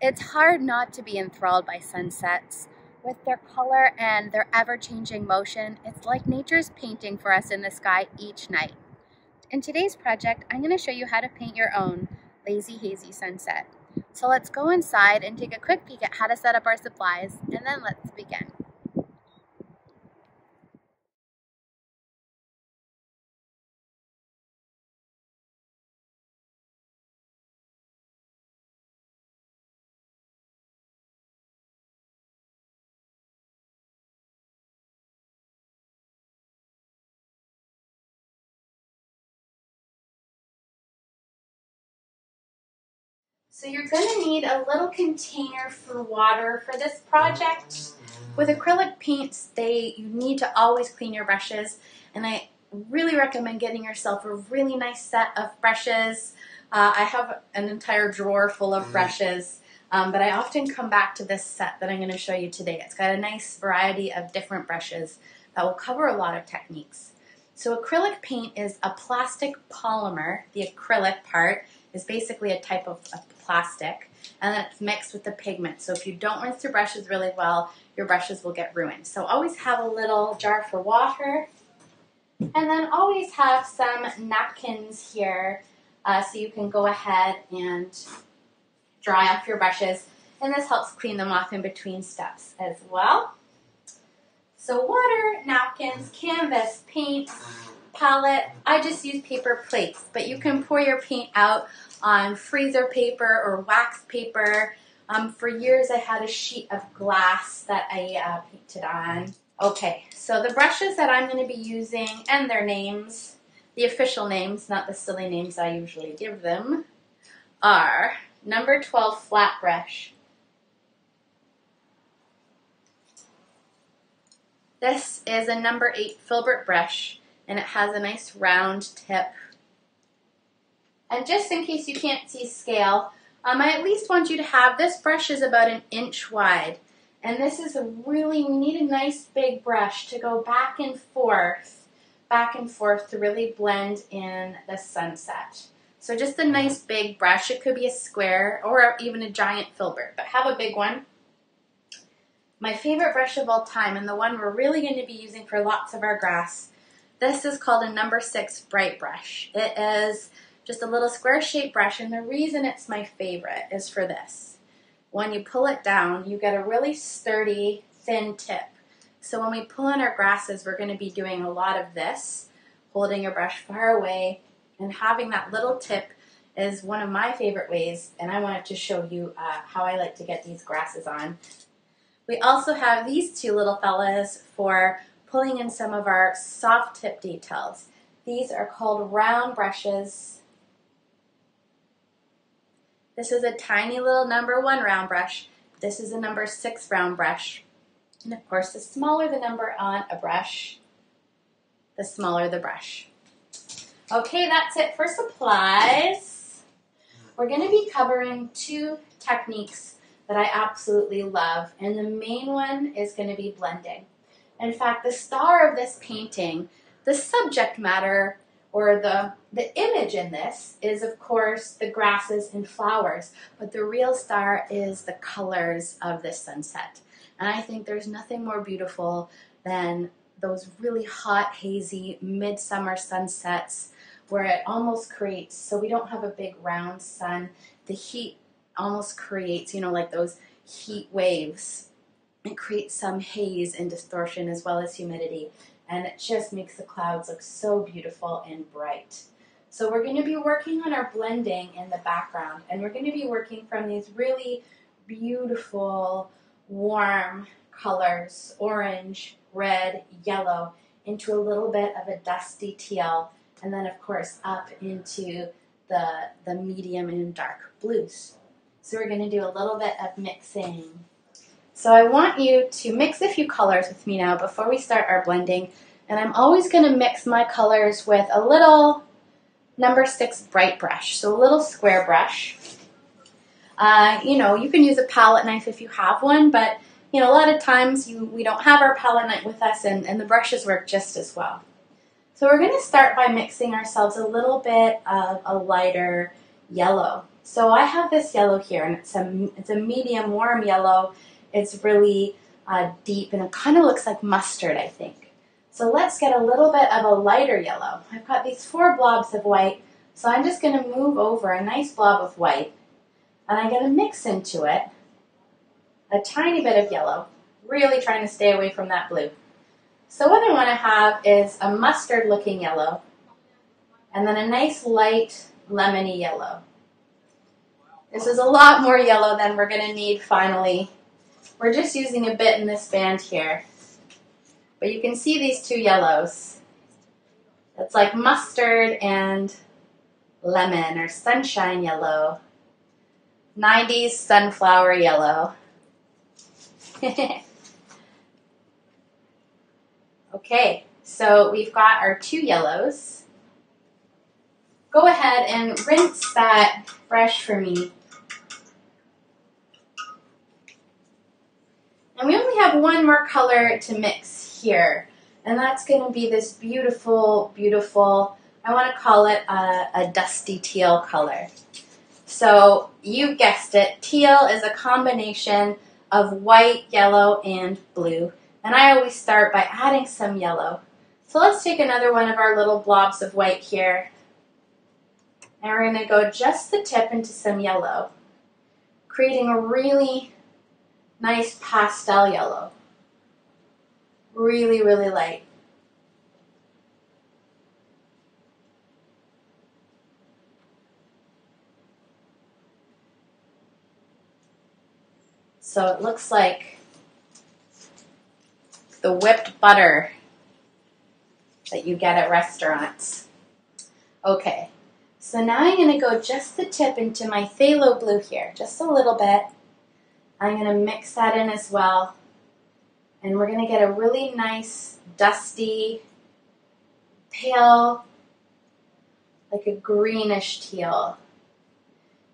It's hard not to be enthralled by sunsets. With their color and their ever-changing motion, it's like nature's painting for us in the sky each night. In today's project, I'm going to show you how to paint your own lazy hazy sunset. So let's go inside and take a quick peek at how to set up our supplies, and then let's begin. So you're going to need a little container for water for this project. With acrylic paints, you need to always clean your brushes, and I really recommend getting yourself a really nice set of brushes. I have an entire drawer full of brushes, but I often come back to this set that I'm going to show you today. It's got a nice variety of different brushes that will cover a lot of techniques. So acrylic paint is a plastic polymer. The acrylic part is basically a type of plastic, and then it's mixed with the pigment. So if you don't rinse your brushes really well, your brushes will get ruined. So always have a little jar for water, and then always have some napkins here so you can go ahead and dry off your brushes, and this helps clean them off in between steps as well. So water, napkins, canvas, paint, palette. I just use paper plates, but you can pour your paint out on freezer paper or wax paper. For years I had a sheet of glass that I painted on. Okay, so the brushes that I'm going to be using, and their names, the official names, not the silly names I usually give them, are number 12 flat brush. This is a number 8 filbert brush, and it has a nice round tip. And just in case you can't see scale, I at least want you to have, this brush is about 1 inch wide. And this is we need a nice big brush to go back and forth to really blend in the sunset. So just a nice big brush. It could be a square or even a giant filbert, but have a big one. My favorite brush of all time, and the one we're really going to be using for lots of our grass, this is called a number 6 bright brush. It is just a little square-shaped brush, and the reason it's my favorite is for this. When you pull it down, you get a really sturdy, thin tip. So when we pull in our grasses, we're going to be doing a lot of this, holding your brush far away, and having that little tip is one of my favorite ways, and I wanted to show you how I like to get these grasses on. We also have these two little fellas for pulling in some of our soft tip details. These are called round brushes. This is a tiny little number 1 round brush. This is a number 6 round brush. And of course, the smaller the number on a brush, the smaller the brush. Okay, that's it for supplies. We're going to be covering 2 techniques that I absolutely love, and the main one is going to be blending. In fact, the star of this painting, the subject matter or the image in this is, of course, the grasses and flowers, but the real star is the colors of this sunset. And I think there's nothing more beautiful than those really hot, hazy, midsummer sunsets where it almost creates, so we don't have a big round sun, the heat almost creates, like those heat waves. It creates some haze and distortion as well as humidity, and it just makes the clouds look so beautiful and bright. So we're going to be working on our blending in the background, and we're going to be working from these really beautiful, warm colors, orange, red, yellow, into a little bit of a dusty teal, and then of course up into the medium and dark blues. So we're going to do a little bit of mixing. So I want you to mix a few colors with me now before we start our blending. And I'm always going to mix my colors with a little number 6 bright brush. So a little square brush. You can use a palette knife if you have one, but a lot of times we don't have our palette knife with us, and the brushes work just as well. So we're going to start by mixing ourselves a little bit of a lighter yellow. So I have this yellow here, and it's a medium warm yellow. It's really deep, and it kind of looks like mustard, I think. So let's get a little bit of a lighter yellow. I've got these 4 blobs of white, so I'm just going to move over a nice blob of white, and I'm going to mix into it a tiny bit of yellow, really trying to stay away from that blue. So what I want to have is a mustard-looking yellow, and then a nice light lemony yellow. This is a lot more yellow than we're going to need finally. We're just using a bit in this band here. But you can see these 2 yellows. It's like mustard and lemon, or sunshine yellow. 90s sunflower yellow. Okay, so we've got our 2 yellows. Go ahead and rinse that brush for me. And we only have one more color to mix here, and that's going to be this beautiful, beautiful, I want to call it a dusty teal color. So you guessed it, teal is a combination of white, yellow, and blue. And I always start by adding some yellow. So let's take another one of our little blobs of white here. And we're going to go just the tip into some yellow, creating a really nice pastel yellow. Really, really light. So it looks like the whipped butter that you get at restaurants. Okay, so now I'm going to go just the tip into my phthalo blue here, just a little bit. I'm going to mix that in as well. And we're going to get a really nice, dusty, pale, like a greenish teal.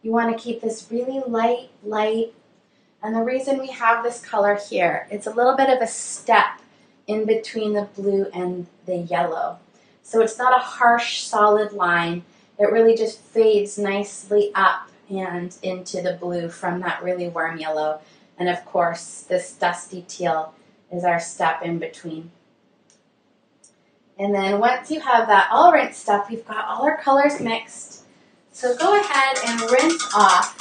You want to keep this really light, light. And the reason we have this color here, it's a little bit of a step in between the blue and the yellow. So it's not a harsh, solid line. It really just fades nicely up and into the blue from that really warm yellow. And of course, this dusty teal is our step in between. And then once you have that all rinsed up, we've got all our colors mixed. So go ahead and rinse off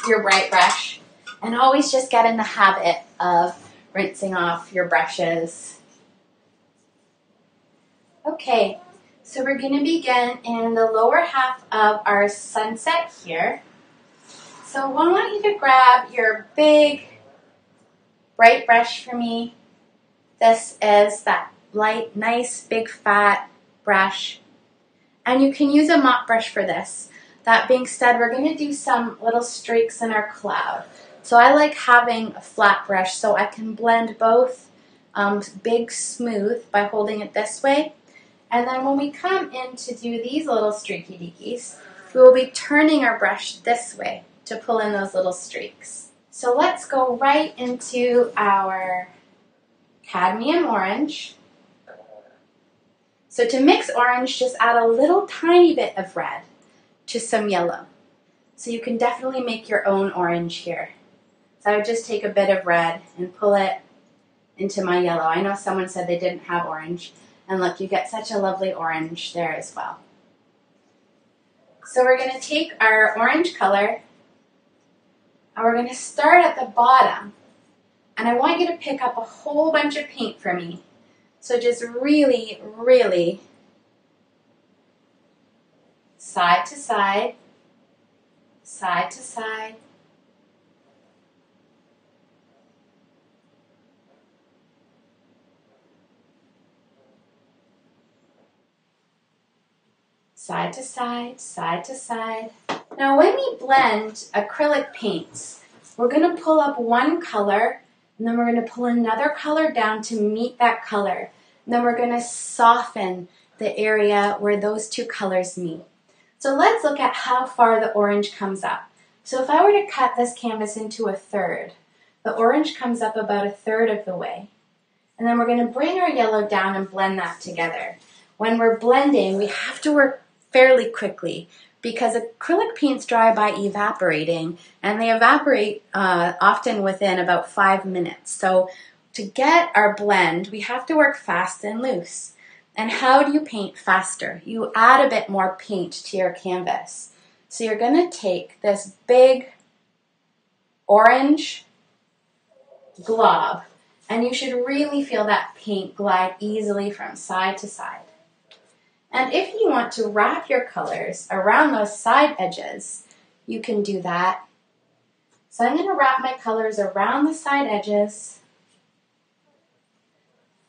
your bright brush. And always just get in the habit of rinsing off your brushes. Okay, so we're going to begin in the lower half of our sunset here. So I want you to grab your big bright brush for me. This is that light, nice, big, fat brush. And you can use a mop brush for this. That being said, we're going to do some little streaks in our cloud. So I like having a flat brush so I can blend both big, smooth by holding it this way. And then when we come in to do these little streaky deakies, we will be turning our brush this way to pull in those little streaks. So let's go right into our cadmium orange. So to mix orange, just add a little tiny bit of red to some yellow. So you can definitely make your own orange here. So I would just take a bit of red and pull it into my yellow. I know someone said they didn't have orange. And look, you get such a lovely orange there as well. So we're going to take our orange color and we're going to start at the bottom. And I want you to pick up a whole bunch of paint for me. So just really, really side to side, side to side. Side to side, side to side. Now when we blend acrylic paints, we're going to pull up one color and then we're going to pull another color down to meet that color. And then we're going to soften the area where those two colors meet. So let's look at how far the orange comes up. So if I were to cut this canvas into a third, the orange comes up about a third of the way. And then we're going to bring our yellow down and blend that together. When we're blending, we have to work fairly quickly. because acrylic paints dry by evaporating, and they evaporate often within about 5 minutes. So to get our blend, we have to work fast and loose. And how do you paint faster? You add a bit more paint to your canvas. So you're going to take this big orange glob, and you should really feel that paint glide easily from side to side. And if you want to wrap your colors around those side edges, you can do that. So I'm going to wrap my colors around the side edges.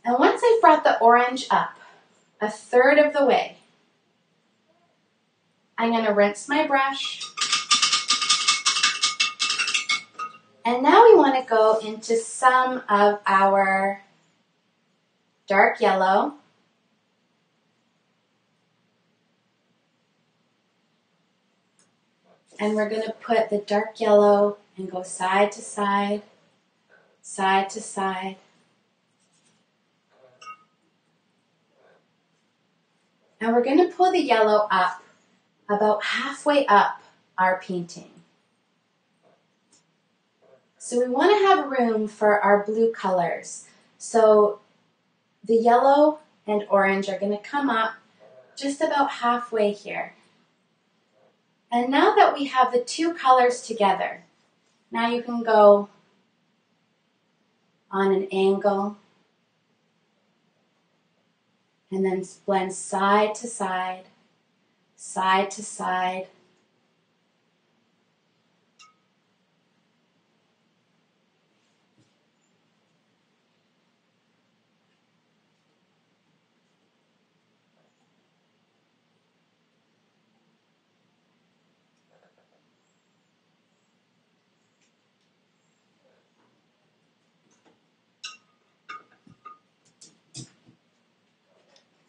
And once I've brought the orange up a third of the way, I'm going to rinse my brush. And now we want to go into some of our dark yellow. And we're going to put the dark yellow and go side to side, side to side. And we're going to pull the yellow up about halfway up our painting. So we want to have room for our blue colors. So the yellow and orange are going to come up just about halfway here. And now that we have the two colors together, now you can go on an angle and then blend side to side, side to side.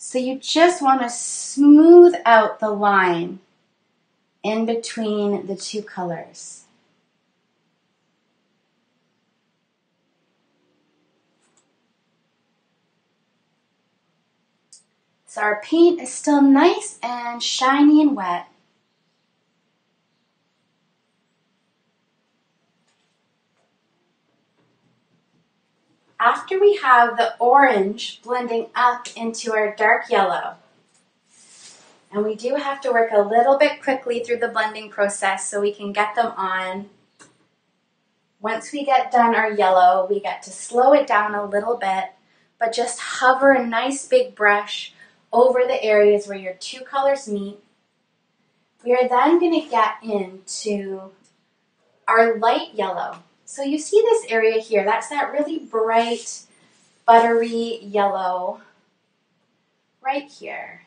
So you just want to smooth out the line in between the two colors. So our paint is still nice and shiny and wet. After we have the orange blending up into our dark yellow, and we do have to work a little bit quickly through the blending process so we can get them on. Once we get done our yellow, we get to slow it down a little bit, but just hover a nice big brush over the areas where your two colors meet. We are then going to get into our light yellow. So you see this area here, that's that really bright, buttery yellow right here.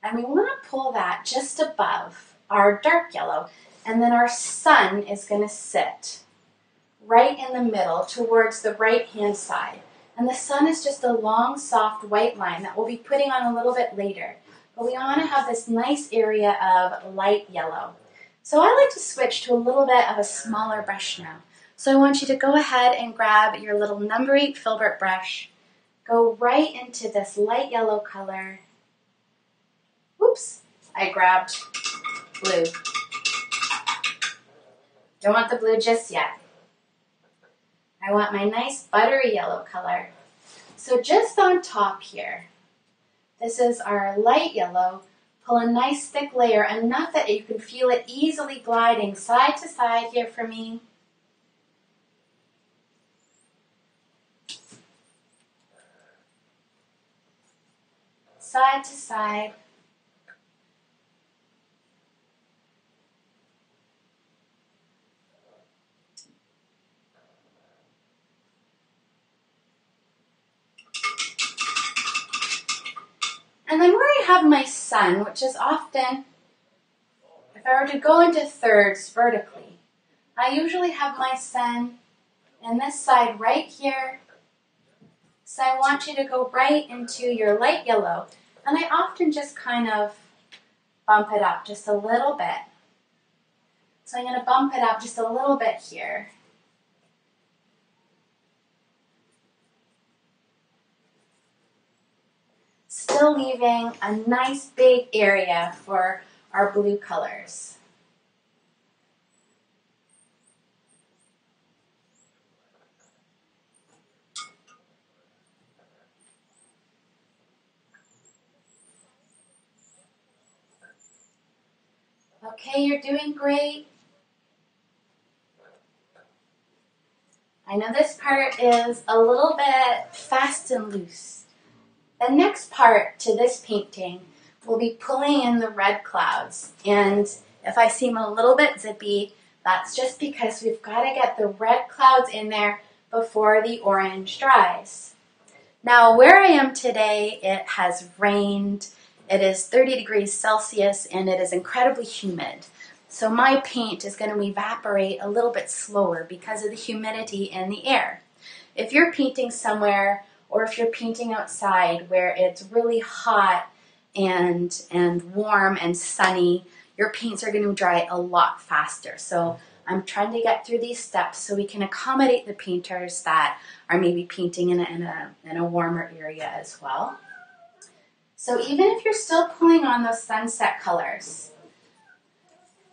And we want to pull that just above our dark yellow. And then our sun is going to sit right in the middle towards the right-hand side. And the sun is just a long, soft white line that we'll be putting on a little bit later. But we want to have this nice area of light yellow. So I like to switch to a little bit of a smaller brush now. So I want you to go ahead and grab your little number 8 filbert brush. Go right into this light yellow color. Oops, I grabbed blue. Don't want the blue just yet. I want my nice buttery yellow color. So just on top here, this is our light yellow. Pull a nice thick layer, enough that you can feel it easily gliding side to side here for me. Side to side. And then where I have my sun, which is often, if I were to go into thirds vertically, I usually have my sun in this side right here. So I want you to go right into your light yellow. And I often just kind of bump it up just a little bit. So I'm going to bump it up just a little bit here. Still still leaving a nice big area for our blue colors. Okay, you're doing great. I know this part is a little bit fast and loose. The next part to this painting will be pulling in the red clouds. And if I seem a little bit zippy, that's just because we've got to get the red clouds in there before the orange dries. Now, where I am today, it has rained. It is 30 degrees Celsius and it is incredibly humid. So my paint is going to evaporate a little bit slower because of the humidity in the air. If you're painting somewhere or if you're painting outside where it's really hot and warm and sunny, your paints are going to dry a lot faster. So I'm trying to get through these steps so we can accommodate the painters that are maybe painting in a warmer area as well. So even if you're still pulling on those sunset colors,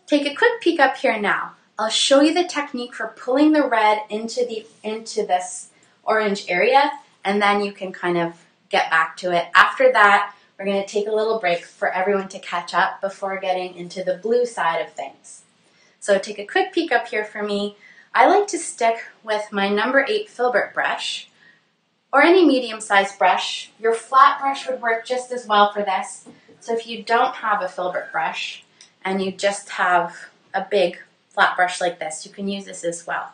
take a quick peek up here now. I'll show you the technique for pulling the red into this orange area, and then you can kind of get back to it. After that, we're going to take a little break for everyone to catch up before getting into the blue side of things. So take a quick peek up here for me. I like to stick with my number 8 filbert brush, or any medium-sized brush. Your flat brush would work just as well for this. So if you don't have a filbert brush, and you just have a big flat brush like this, you can use this as well.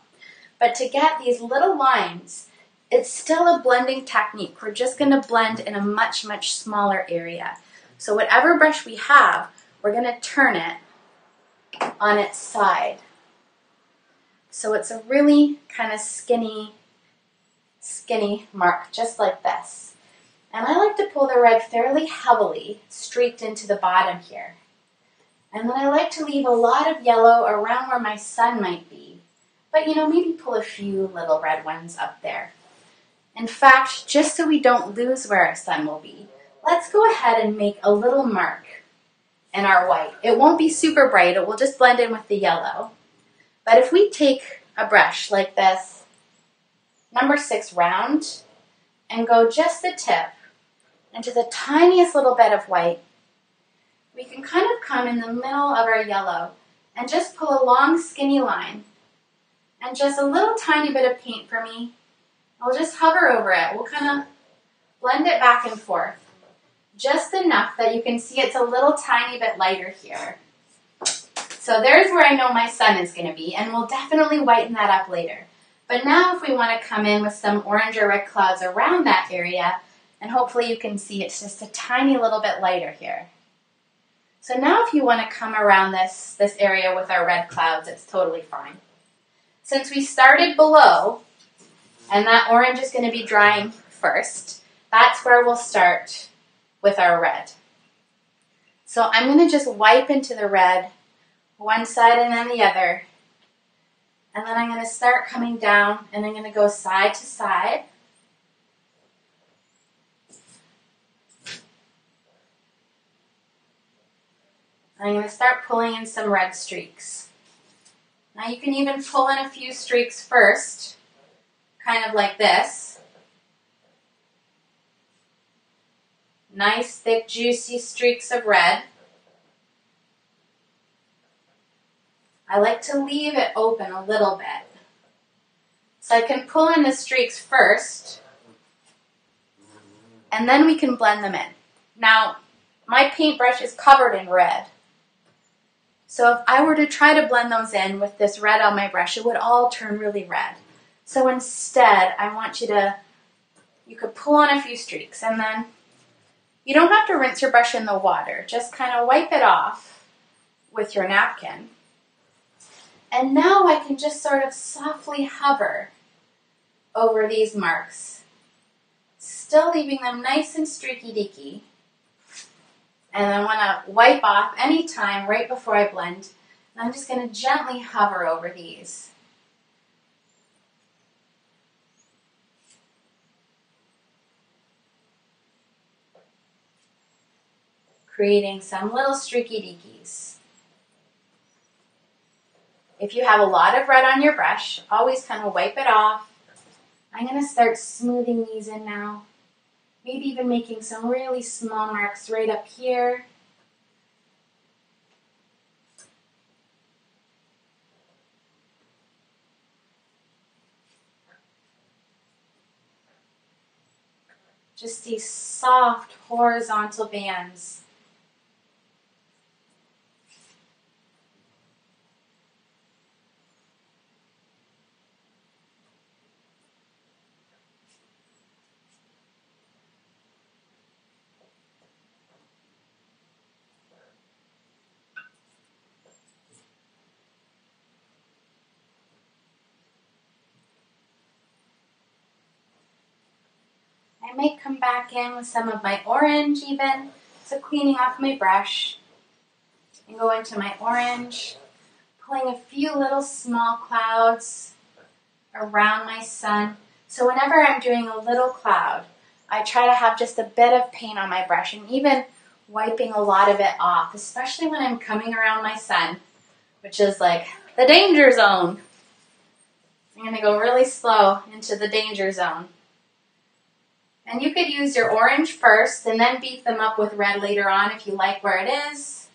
But to get these little lines, it's still a blending technique. We're just going to blend in a much, much smaller area. So whatever brush we have, we're going to turn it on its side. So it's a really kind of skinny mark, just like this. And I like to pull the red fairly heavily, streaked into the bottom here. And then I like to leave a lot of yellow around where my sun might be. But, maybe pull a few little red ones up there. In fact, just so we don't lose where our sun will be, let's go ahead and make a little mark in our white. It won't be super bright. It will just blend in with the yellow. But if we take a brush like this, number 6 round, and go just the tip into the tiniest little bit of white, we can kind of come in the middle of our yellow and just pull a long skinny line and just a little tiny bit of paint for me. I'll just hover over it. We'll kind of blend it back and forth. Just enough that you can see it's a little tiny bit lighter here. So there's where I know my sun is going to be, and we'll definitely whiten that up later. But now if we want to come in with some orange or red clouds around that area, and hopefully you can see it's just a tiny little bit lighter here. So now if you want to come around this area with our red clouds, it's totally fine. Since we started below, and that orange is going to be drying first, that's where we'll start with our red. So I'm going to just wipe into the red, one side and then the other. And then I'm going to start coming down, and I'm going to go side to side. I'm going to start pulling in some red streaks. Now you can even pull in a few streaks first, kind of like this. Nice, thick, juicy streaks of red. I like to leave it open a little bit. So I can pull in the streaks first, and then we can blend them in. Now, my paintbrush is covered in red. So if I were to try to blend those in with this red on my brush, it would all turn really red. So instead, I want you could pull on a few streaks, and then you don't have to rinse your brush in the water. Just kind of wipe it off with your napkin. And now I can just sort of softly hover over these marks, still leaving them nice and streaky-deaky. And I want to wipe off any time right before I blend. And I'm just going to gently hover over these. creating some little streaky deakies. If you have a lot of red on your brush, always kind of wipe it off. I'm going to start smoothing these in now. Maybe even making some really small marks right up here. Just these soft horizontal bands. I might come back in with some of my orange even, so cleaning off my brush and go into my orange, pulling a few little small clouds around my sun. So whenever I'm doing a little cloud, I try to have just a bit of paint on my brush and even wiping a lot of it off, especially when I'm coming around my sun, which is like the danger zone. I'm going to go really slow into the danger zone. And you could use your orange first and then beat them up with red later on if you like where it is.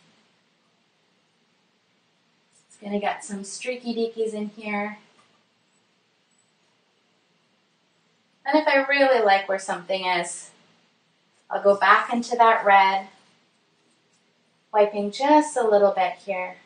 It's going to get some streaky deakies in here. And if I really like where something is, I'll go back into that red, wiping just a little bit here.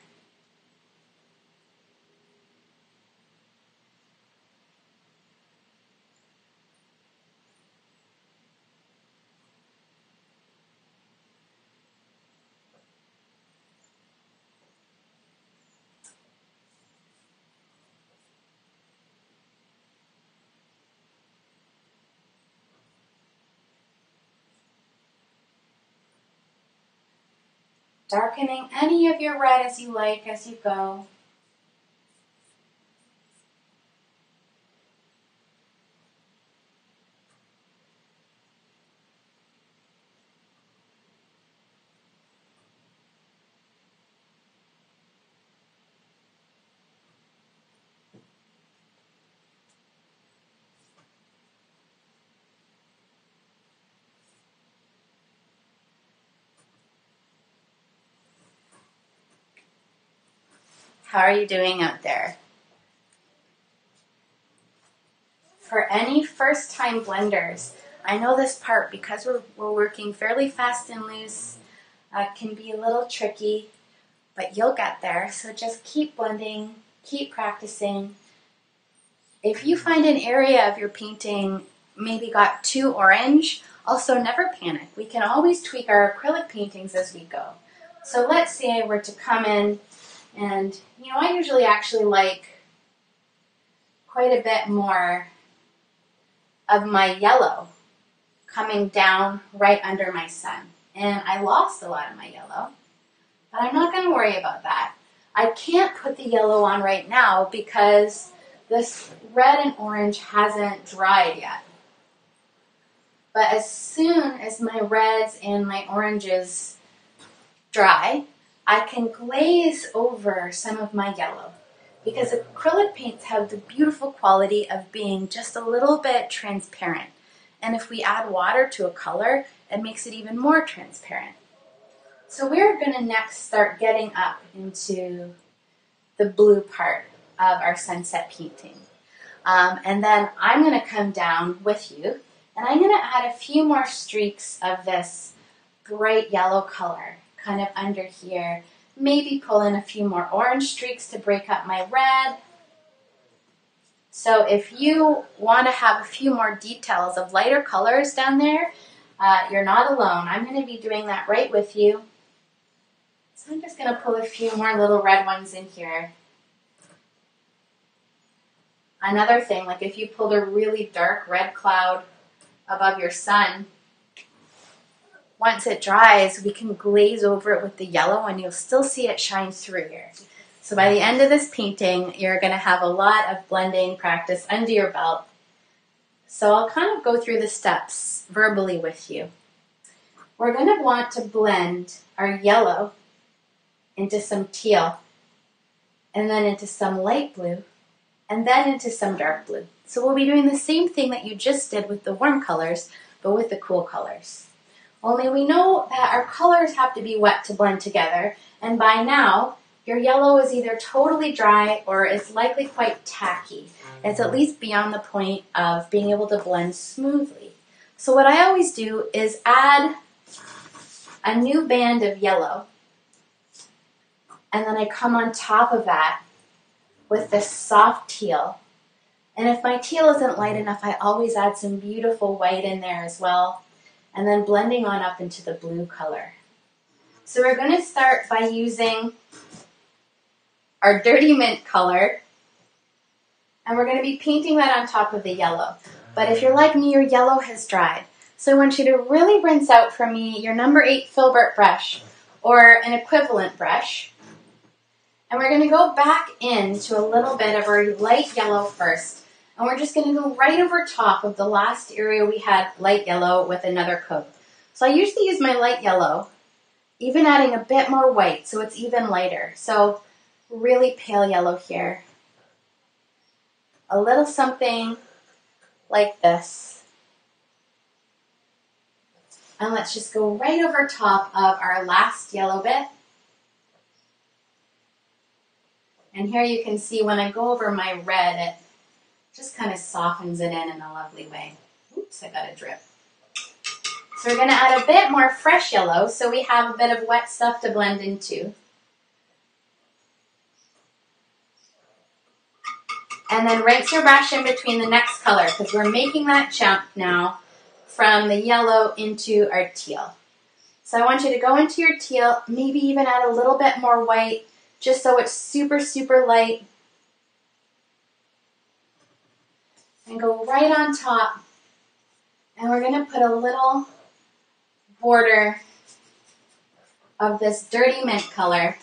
Darkening any of your red as you like as you go. How are you doing out there? For any first-time blenders, I know this part, because we're working fairly fast and loose, can be a little tricky, but you'll get there. So just keep blending, keep practicing. If you find an area of your painting maybe got too orange, also never panic. We can always tweak our acrylic paintings as we go. So let's say I were to come in and, I usually actually like quite a bit more of my yellow coming down right under my sun. And I lost a lot of my yellow, but I'm not going to worry about that. I can't put the yellow on right now because this red and orange hasn't dried yet. But as soon as my reds and my oranges dry, I can glaze over some of my yellow, because acrylic paints have the beautiful quality of being just a little bit transparent. And if we add water to a color, it makes it even more transparent. So we're going to next start getting up into the blue part of our sunset painting. And then I'm going to come down with you, and I'm going to add a few more streaks of this bright yellow color kind of under here. Maybe pull in a few more orange streaks to break up my red. So if you want to have a few more details of lighter colors down there, you're not alone. I'm going to be doing that right with you. So I'm just going to pull a few more little red ones in here. Another thing, like if you pulled a really dark red cloud above your sun, once it dries, we can glaze over it with the yellow and you'll still see it shine through here. So by the end of this painting, you're going to have a lot of blending practice under your belt. So I'll kind of go through the steps verbally with you. we're going to want to blend our yellow into some teal, and then into some light blue, and then into some dark blue. So we'll be doing the same thing that you just did with the warm colors, but with the cool colors. Only we know that our colors have to be wet to blend together, and by now, your yellow is either totally dry or is likely quite tacky. It's at least beyond the point of being able to blend smoothly. So what I always do is add a new band of yellow, and then I come on top of that with this soft teal. And if my teal isn't light enough, I always add some beautiful white in there as well, and then blending on up into the blue color. So we're going to start by using our dirty mint color, and we're going to be painting that on top of the yellow. But if you're like me, your yellow has dried. So I want you to really rinse out for me your number 8 filbert brush or an equivalent brush. And we're going to go back into a little bit of our light yellow first. And we're just going to go right over top of the last area we had light yellow with another coat. So I usually use my light yellow, even adding a bit more white so it's even lighter. So really pale yellow here. A little something like this. And let's just go right over top of our last yellow bit. And here you can see when I go over my red, it just kind of softens it in a lovely way. Oops, I got a drip. So we're going to add a bit more fresh yellow so we have a bit of wet stuff to blend into. And then rinse your brush in between the next color because we're making that jump now from the yellow into our teal. So I want you to go into your teal, maybe even add a little bit more white just so it's super, super light. And go right on top. And we're going to put a little border of this dirty mint color.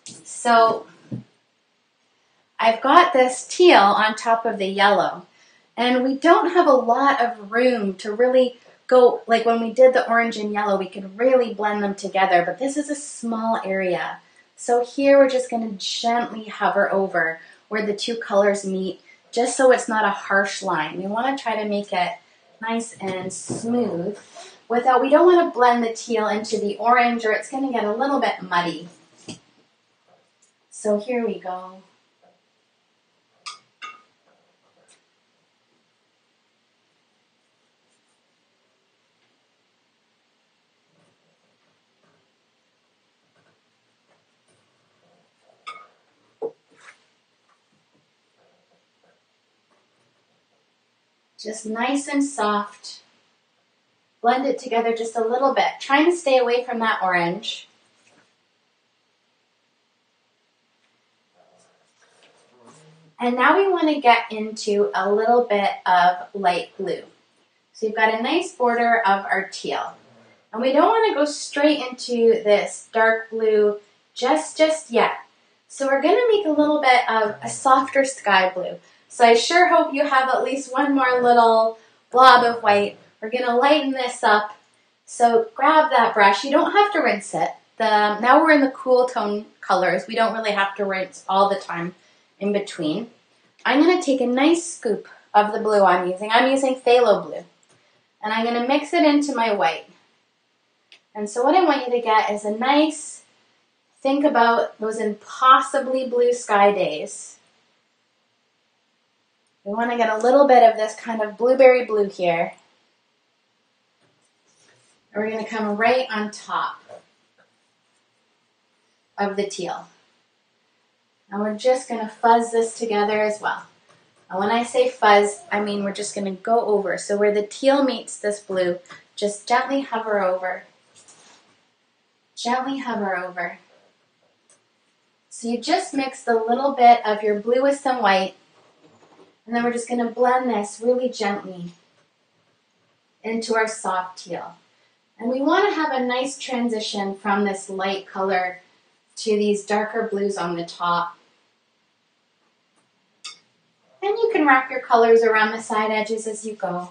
So I've got this teal on top of the yellow. And we don't have a lot of room to really go, like when we did the orange and yellow, we could really blend them together. But this is a small area. So here we're just going to gently hover over where the two colors meet, just so it's not a harsh line. We want to try to make it nice and smooth without, we don't want to blend the teal into the orange or it's going to get a little bit muddy. So here we go. Just nice and soft. Blend it together just a little bit, trying to stay away from that orange. And now we want to get into a little bit of light blue. So you've got a nice border of our teal. And we don't want to go straight into this dark blue just yet. So we're going to make a little bit of a softer sky blue. So I sure hope you have at least one more little blob of white. We're going to lighten this up. So grab that brush. You don't have to rinse it. Now we're in the cool tone colors. We don't really have to rinse all the time in between. I'm going to take a nice scoop of the blue I'm using. I'm using phthalo blue. And I'm going to mix it into my white. And so what I want you to get is a nice, think about those impossibly blue sky days. We want to get a little bit of this kind of blueberry blue here. And we're going to come right on top of the teal. And we're just going to fuzz this together as well. And when I say fuzz, I mean we're just going to go over. So where the teal meets this blue, just gently hover over. Gently hover over. So you just mixed a little bit of your blue with some white. And then we're just going to blend this really gently into our soft teal. And we want to have a nice transition from this light color to these darker blues on the top. And you can wrap your colors around the side edges as you go.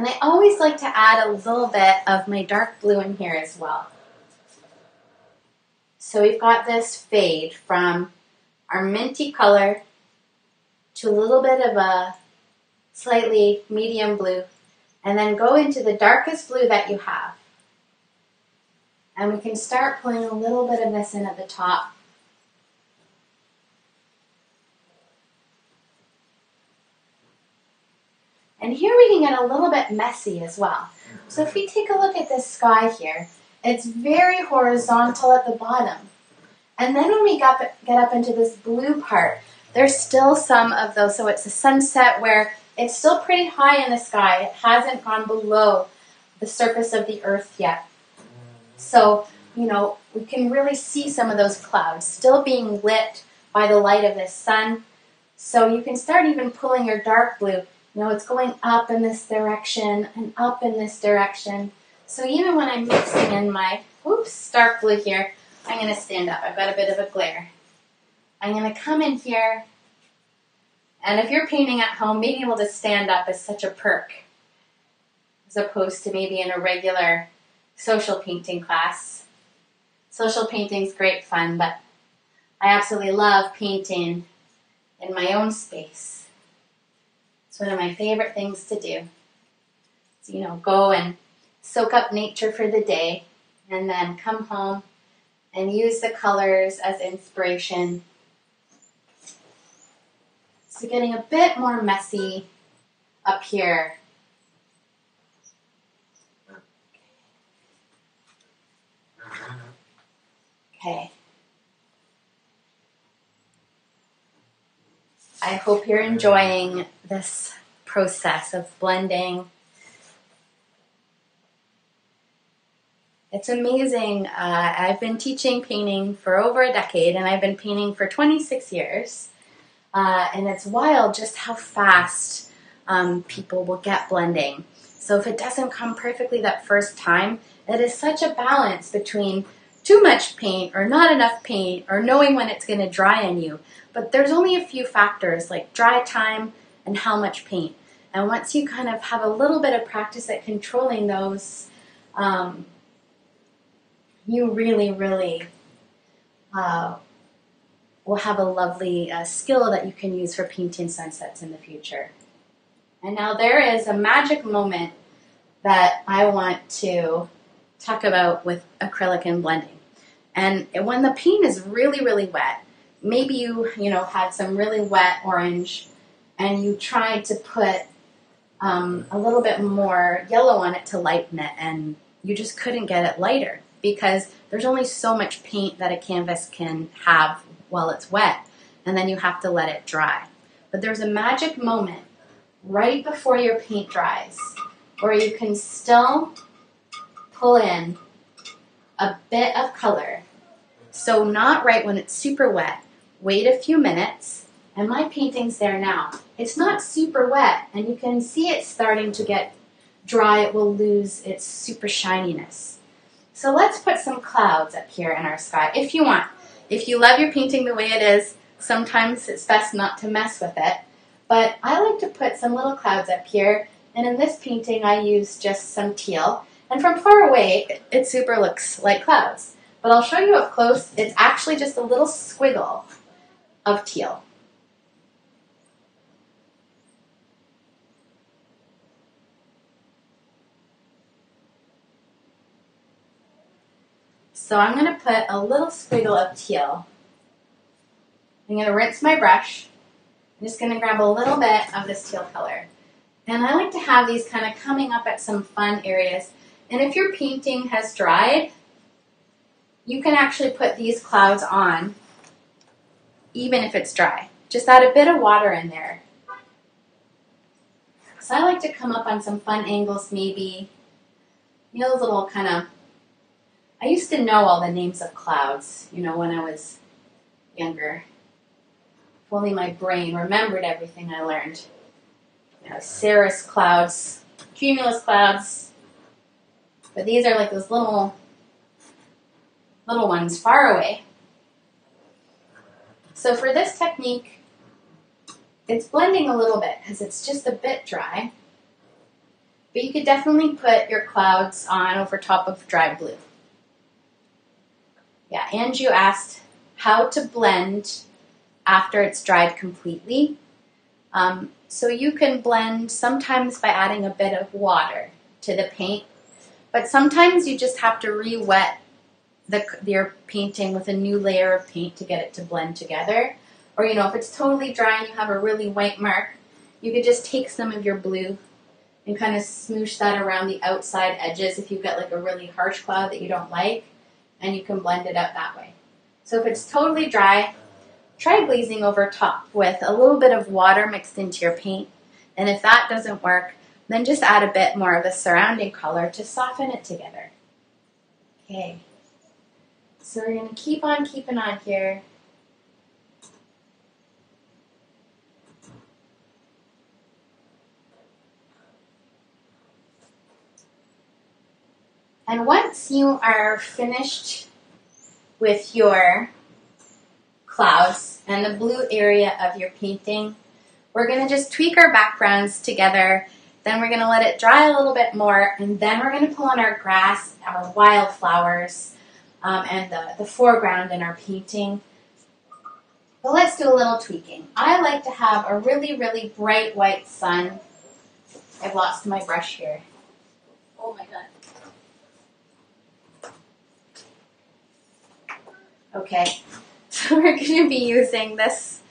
And I always like to add a little bit of my dark blue in here as well. So we've got this fade from our minty color to a little bit of a slightly medium blue, and then go into the darkest blue that you have. And we can start pulling a little bit of this in at the top. And here we can get a little bit messy as well. So if we take a look at this sky here, it's very horizontal at the bottom. And then when we get up into this blue part, there's still some of those. So it's a sunset where it's still pretty high in the sky. It hasn't gone below the surface of the earth yet. So, you know, we can really see some of those clouds still being lit by the light of the sun. So you can start even pulling your dark blue. You know, it's going up in this direction and up in this direction. So even when I'm mixing in my, dark blue here, I'm going to stand up. I've got a bit of a glare. I'm going to come in here. And if you're painting at home, being able to stand up is such a perk, as opposed to maybe in a regular social painting class. Social painting's great fun, but I absolutely love painting in my own space. It's one of my favorite things to do. So, you know, go and soak up nature for the day, and then come home and use the colors as inspiration. So getting a bit more messy up here. Okay. I hope you're enjoying this process of blending. It's amazing. I've been teaching painting for over a decade, and I've been painting for 26 years. And it's wild just how fast people will get blending. So if it doesn't come perfectly that first time, it is such a balance between too much paint or not enough paint or knowing when it's going to dry on you. But there's only a few factors like dry time and how much paint. And once you kind of have a little bit of practice at controlling those, you really, really will have a lovely skill that you can use for painting sunsets in the future. And now there is a magic moment that I want to talk about with acrylic and blending. And when the paint is really, really wet, maybe you had some really wet orange and you tried to put a little bit more yellow on it to lighten it, and you just couldn't get it lighter because there's only so much paint that a canvas can have while it's wet, and then you have to let it dry. But there's a magic moment right before your paint dries where you can still pull in a bit of color. So not right when it's super wet. Wait a few minutes, and my painting's there now. It's not super wet, and you can see it starting to get dry. It will lose its super shininess. So let's put some clouds up here in our sky if you want. If you love your painting the way it is, sometimes it's best not to mess with it. But I like to put some little clouds up here, and in this painting I use just some teal. And from far away, it super looks like clouds. But I'll show you up close. It's actually just a little squiggle of teal. So I'm going to put a little squiggle of teal. I'm going to rinse my brush. I'm just going to grab a little bit of this teal color. And I like to have these kind of coming up at some fun areas. And if your painting has dried, you can actually put these clouds on, even if it's dry. Just add a bit of water in there. So I like to come up on some fun angles maybe. You know, those little kind of, I used to know all the names of clouds, when I was younger. If only my brain remembered everything I learned. Cirrus clouds, cumulus clouds. But these are like those little ones far away. So for this technique, it's blending a little bit because it's just a bit dry. But you could definitely put your clouds on over top of dry blue. Yeah, and you asked how to blend after it's dried completely. So you can blend sometimes by adding a bit of water to the paint, but sometimes you just have to re-wet your painting with a new layer of paint to get it to blend together. Or, if it's totally dry and you have a really white mark, you could just take some of your blue and kind of smoosh that around the outside edges if you've got like a really harsh cloud that you don't like, and you can blend it out that way. So if it's totally dry, try glazing over top with a little bit of water mixed into your paint. And if that doesn't work, then just add a bit more of the surrounding color to soften it together. Okay. So we're going to keep on keeping on here. And once you are finished with your clouds and the blue area of your painting, we're going to just tweak our backgrounds together. Then we're going to let it dry a little bit more, and then we're going to pull on our grass, our wildflowers, and the foreground in our painting. But let's do a little tweaking. I like to have a really, really bright white sun. I've lost my brush here. Oh my God. Okay, so we're going to be using this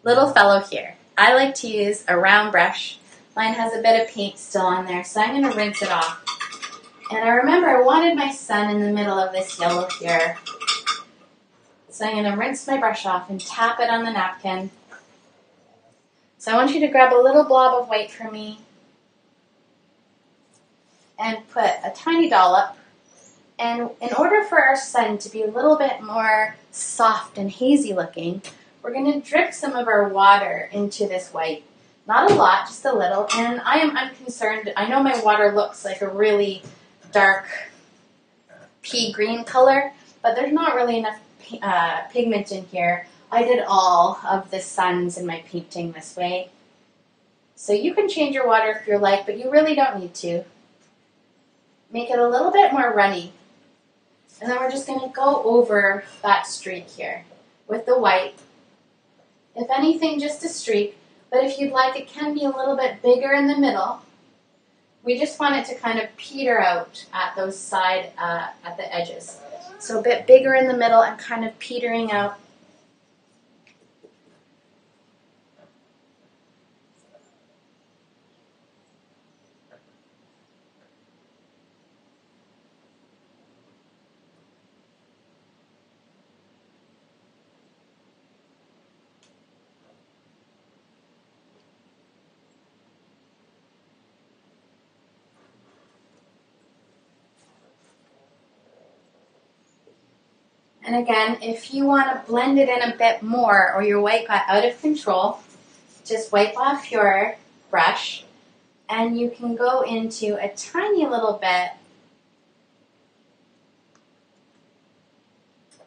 little fellow here. I like to use a round brush. Mine has a bit of paint still on there, so I'm going to rinse it off. And I remember I wanted my sun in the middle of this yellow here. So I'm going to rinse my brush off and tap it on the napkin. So I want you to grab a little blob of white for me and put a tiny dollop. And in order for our sun to be a little bit more soft and hazy looking, we're going to drip some of our water into this white. Not a lot, just a little. And I am unconcerned. I know my water looks like a really dark pea green color, but there's not really enough pigment in here. I did all of the suns in my painting this way. So you can change your water if you like, but you really don't need to. Make it a little bit more runny. And then we're just going to go over that streak here with the white. If anything, just a streak. But if you'd like, it can be a little bit bigger in the middle. We just want it to kind of peter out at those side, at the edges. So a bit bigger in the middle and kind of petering out. And again, if you want to blend it in a bit more or your white got out of control, just wipe off your brush and you can go into a tiny little bit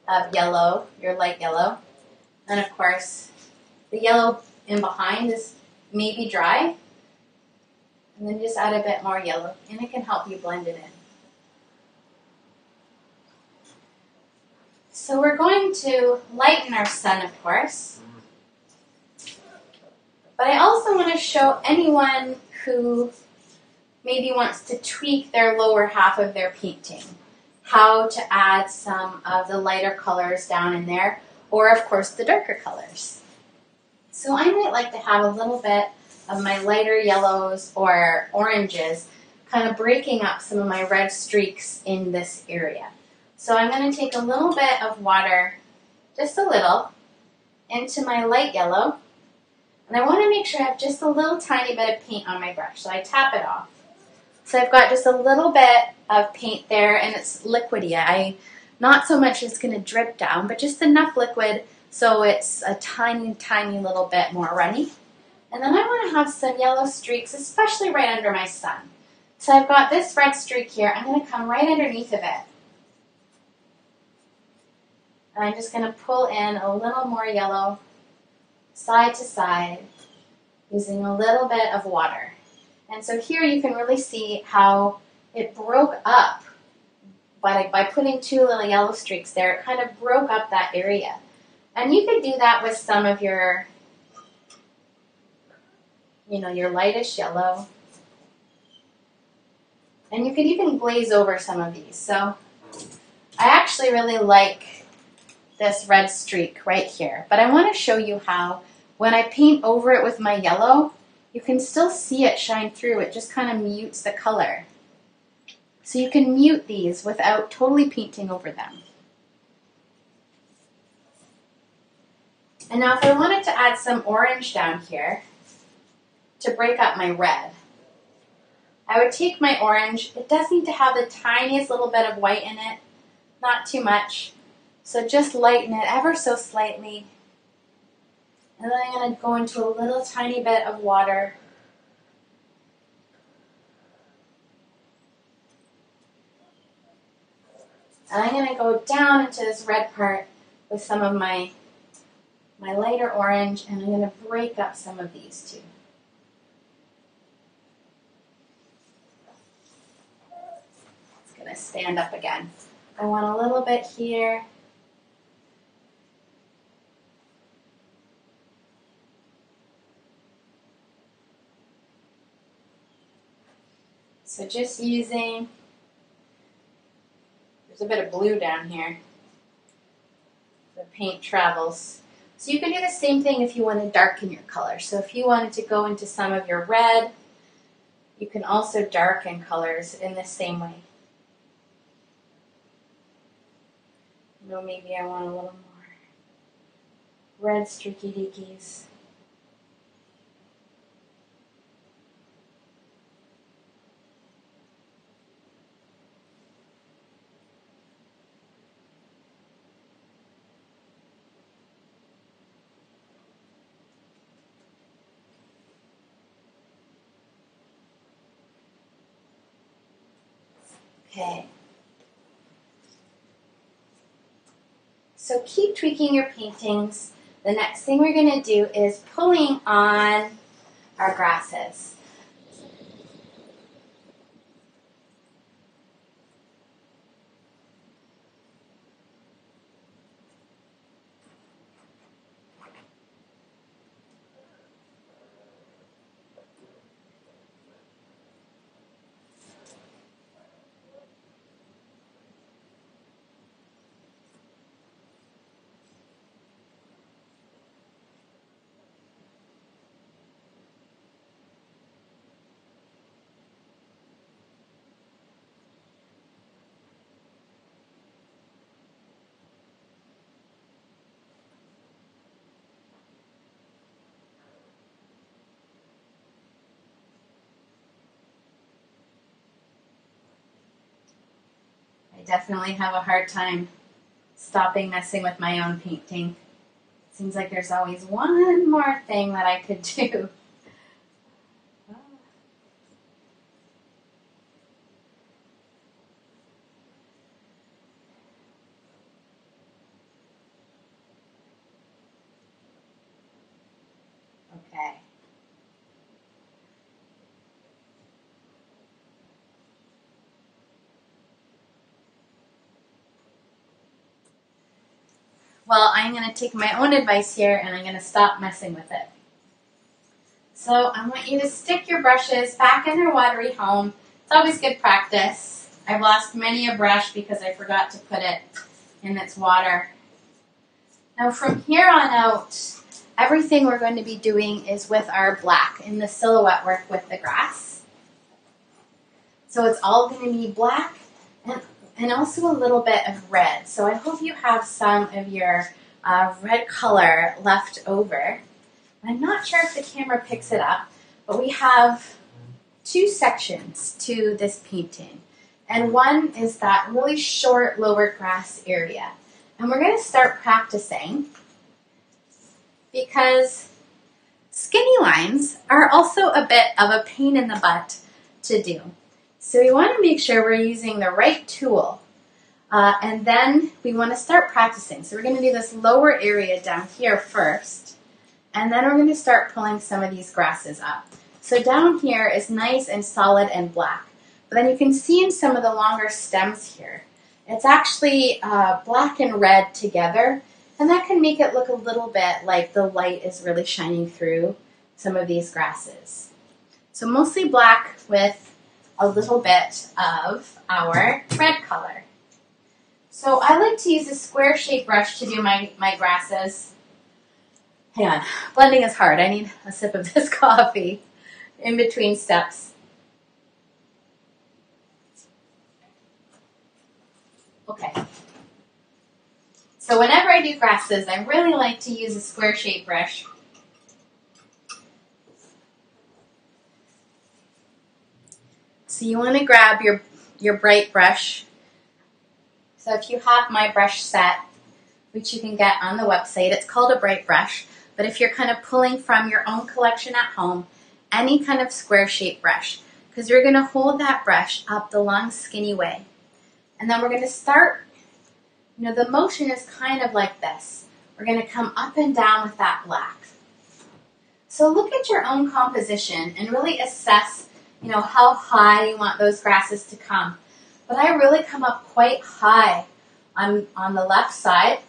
of yellow, your light yellow. And of course, the yellow in behind is maybe dry. And then just add a bit more yellow and it can help you blend it in. So we're going to lighten our sun, of course. But I also want to show anyone who maybe wants to tweak their lower half of their painting how to add some of the lighter colors down in there, or of course the darker colors. So I might like to have a little bit of my lighter yellows or oranges kind of breaking up some of my red streaks in this area. So I'm going to take a little bit of water, just a little, into my light yellow. And I want to make sure I have just a little tiny bit of paint on my brush. So I tap it off. So I've got just a little bit of paint there, and it's liquidy. Not so much it's going to drip down, but just enough liquid so it's a tiny, tiny little bit more runny. And then I want to have some yellow streaks, especially right under my sun. So I've got this red streak here. I'm going to come right underneath of it. And I'm just going to pull in a little more yellow side to side using a little bit of water. And so here you can really see how it broke up by putting two little yellow streaks there. It kind of broke up that area. And you could do that with some of your, your lightest yellow. And you could even glaze over some of these. So I actually really like this red streak right here. But I want to show you how when I paint over it with my yellow, you can still see it shine through. It just kind of mutes the color. So you can mute these without totally painting over them. And now if I wanted to add some orange down here to break up my red, I would take my orange. It does need to have the tiniest little bit of white in it, not too much. So just lighten it ever so slightly. And then I'm going to go into a little tiny bit of water. And I'm going to go down into this red part with some of my lighter orange, and I'm going to break up some of these too. It's going to stand up again. I want a little bit here. So just using, there's a bit of blue down here. The paint travels. So you can do the same thing if you want to darken your color. So if you wanted to go into some of your red, you can also darken colors in the same way. Maybe I want a little more red streaky deakies. Okay. So keep tweaking your paintings. The next thing we're going to do is pulling on our grasses. I definitely have a hard time stopping messing with my own painting. Seems like there's always one more thing that I could do. Okay. Well, I'm going to take my own advice here and I'm going to stop messing with it. So I want you to stick your brushes back in their watery home. It's always good practice. I've lost many a brush because I forgot to put it in its water. Now from here on out, everything we're going to be doing is with our black in the silhouette work with the grass. So it's all going to be black and also a little bit of red. So I hope you have some of your red color left over. I'm not sure if the camera picks it up, but we have two sections to this painting. And one is that really short lower grass area. And we're going to start practicing because skinny lines are also a bit of a pain in the butt to do. So we want to make sure we're using the right tool. And then we want to start practicing. So we're going to do this lower area down here first. And then we're going to start pulling some of these grasses up. So down here is nice and solid and black. But then you can see in some of the longer stems here, it's actually black and red together. And that can make it look a little bit like the light is really shining through some of these grasses. So mostly black with a little bit of our red color. So I like to use a square shaped brush to do my grasses. Hang on, blending is hard. I need a sip of this coffee in between steps. Okay. So whenever I do grasses, I really like to use a square shaped brush. So you want to grab your bright brush. So if you have my brush set, which you can get on the website, it's called a bright brush. But if you're kind of pulling from your own collection at home, any kind of square shaped brush, because you're going to hold that brush up the long skinny way. And then we're going to start, the motion is kind of like this. We're going to come up and down with that black. So look at your own composition and really assess, how high you want those grasses to come. But I really come up quite high on the left side,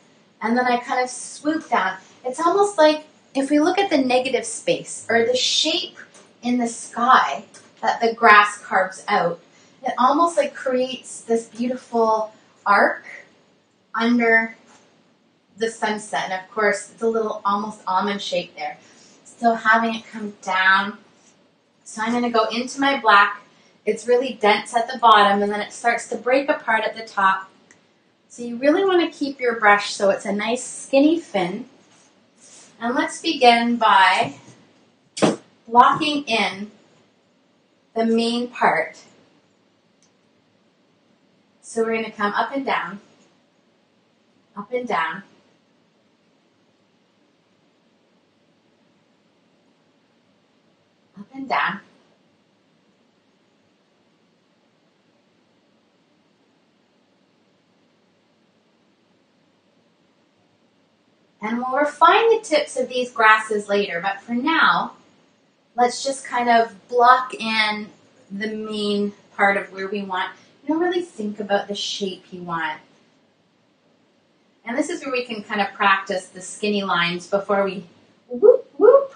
and then I kind of swoop down. It's almost like if we look at the negative space or the shape in the sky that the grass carves out, it almost like creates this beautiful arc under the sunset. And of course, it's a little almost almond shape there. Still having it come down. So I'm going to go into my black. It's really dense at the bottom, and then it starts to break apart at the top. So you really want to keep your brush so it's a nice skinny fin. And let's begin by blocking in the main part. So we're going to come up and down, up and down. Up and down. And we'll refine the tips of these grasses later, but for now, let's just kind of block in the main part of where we want. Really think about the shape you want. And this is where we can kind of practice the skinny lines before we whoop, whoop.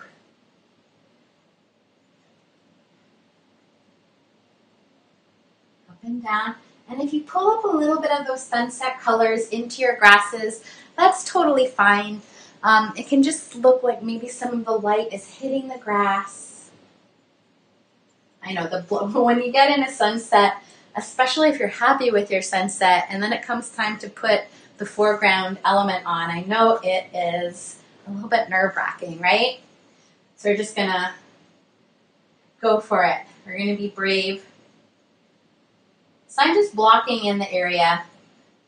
Up and down. And if you pull up a little bit of those sunset colors into your grasses, that's totally fine. It can just look like maybe some of the light is hitting the grass. I know, when you get in a sunset, especially if you're happy with your sunset, and then it comes time to put the foreground element on, I know it is a little bit nerve-wracking, right? So we're just going to go for it. We're going to be brave. So I'm just blocking in the area.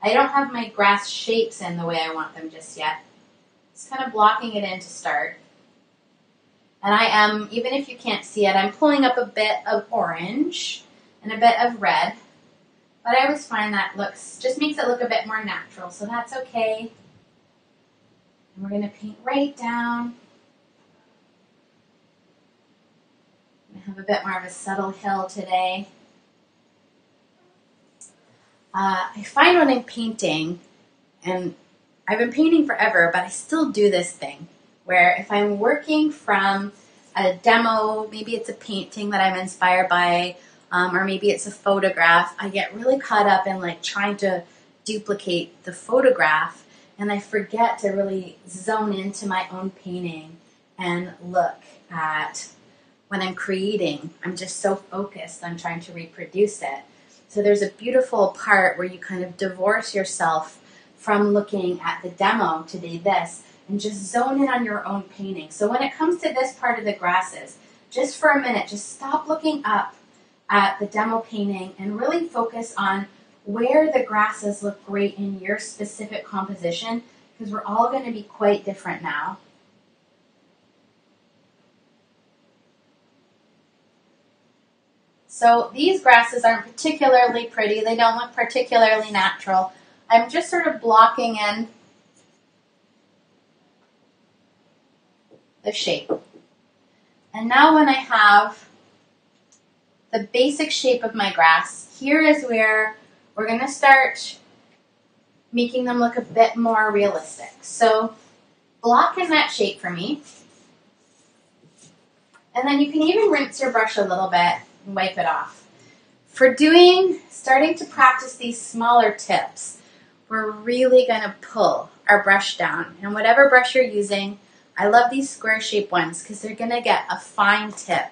I don't have my grass shapes in the way I want them just yet. Just kind of blocking it in to start. And I am, even if you can't see it, I'm pulling up a bit of orange and a bit of red. But I always find that just makes it look a bit more natural, so that's okay. And we're going to paint right down. I'm going to have a bit more of a subtle hill today. I find when I'm painting, and I've been painting forever, but I still do this thing, where if I'm working from a demo, maybe it's a painting that I'm inspired by, or maybe it's a photograph, I get really caught up in trying to duplicate the photograph, and I forget to really zone into my own painting and look at when I'm creating. I'm just so focused on trying to reproduce it. So there's a beautiful part where you kind of divorce yourself from looking at the demo to do this and just zone in on your own painting. So when it comes to this part of the grasses, just for a minute, just stop looking up at the demo painting and really focus on where the grasses look great in your specific composition, because we're all going to be quite different now. So these grasses aren't particularly pretty. They don't look particularly natural. I'm just sort of blocking in the shape. And now when I have the basic shape of my grass, here is where we're going to start making them look a bit more realistic. So block in that shape for me. And then you can even rinse your brush a little bit and wipe it off. For starting to practice these smaller tips, we're really going to pull our brush down. And whatever brush you're using, I love these square shaped ones because they're going to get a fine tip.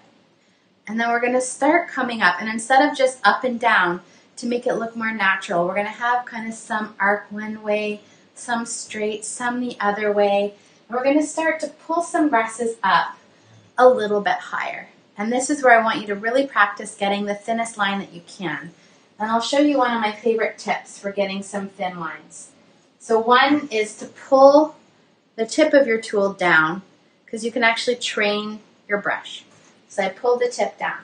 And then we're going to start coming up. And instead of just up and down, to make it look more natural, we're going to have kind of some arc one way, some straight, some the other way. And we're going to start to pull some grasses up a little bit higher. And this is where I want you to really practice getting the thinnest line that you can. And I'll show you one of my favorite tips for getting some thin lines. So one is to pull the tip of your tool down, because you can actually train your brush. So I pulled the tip down.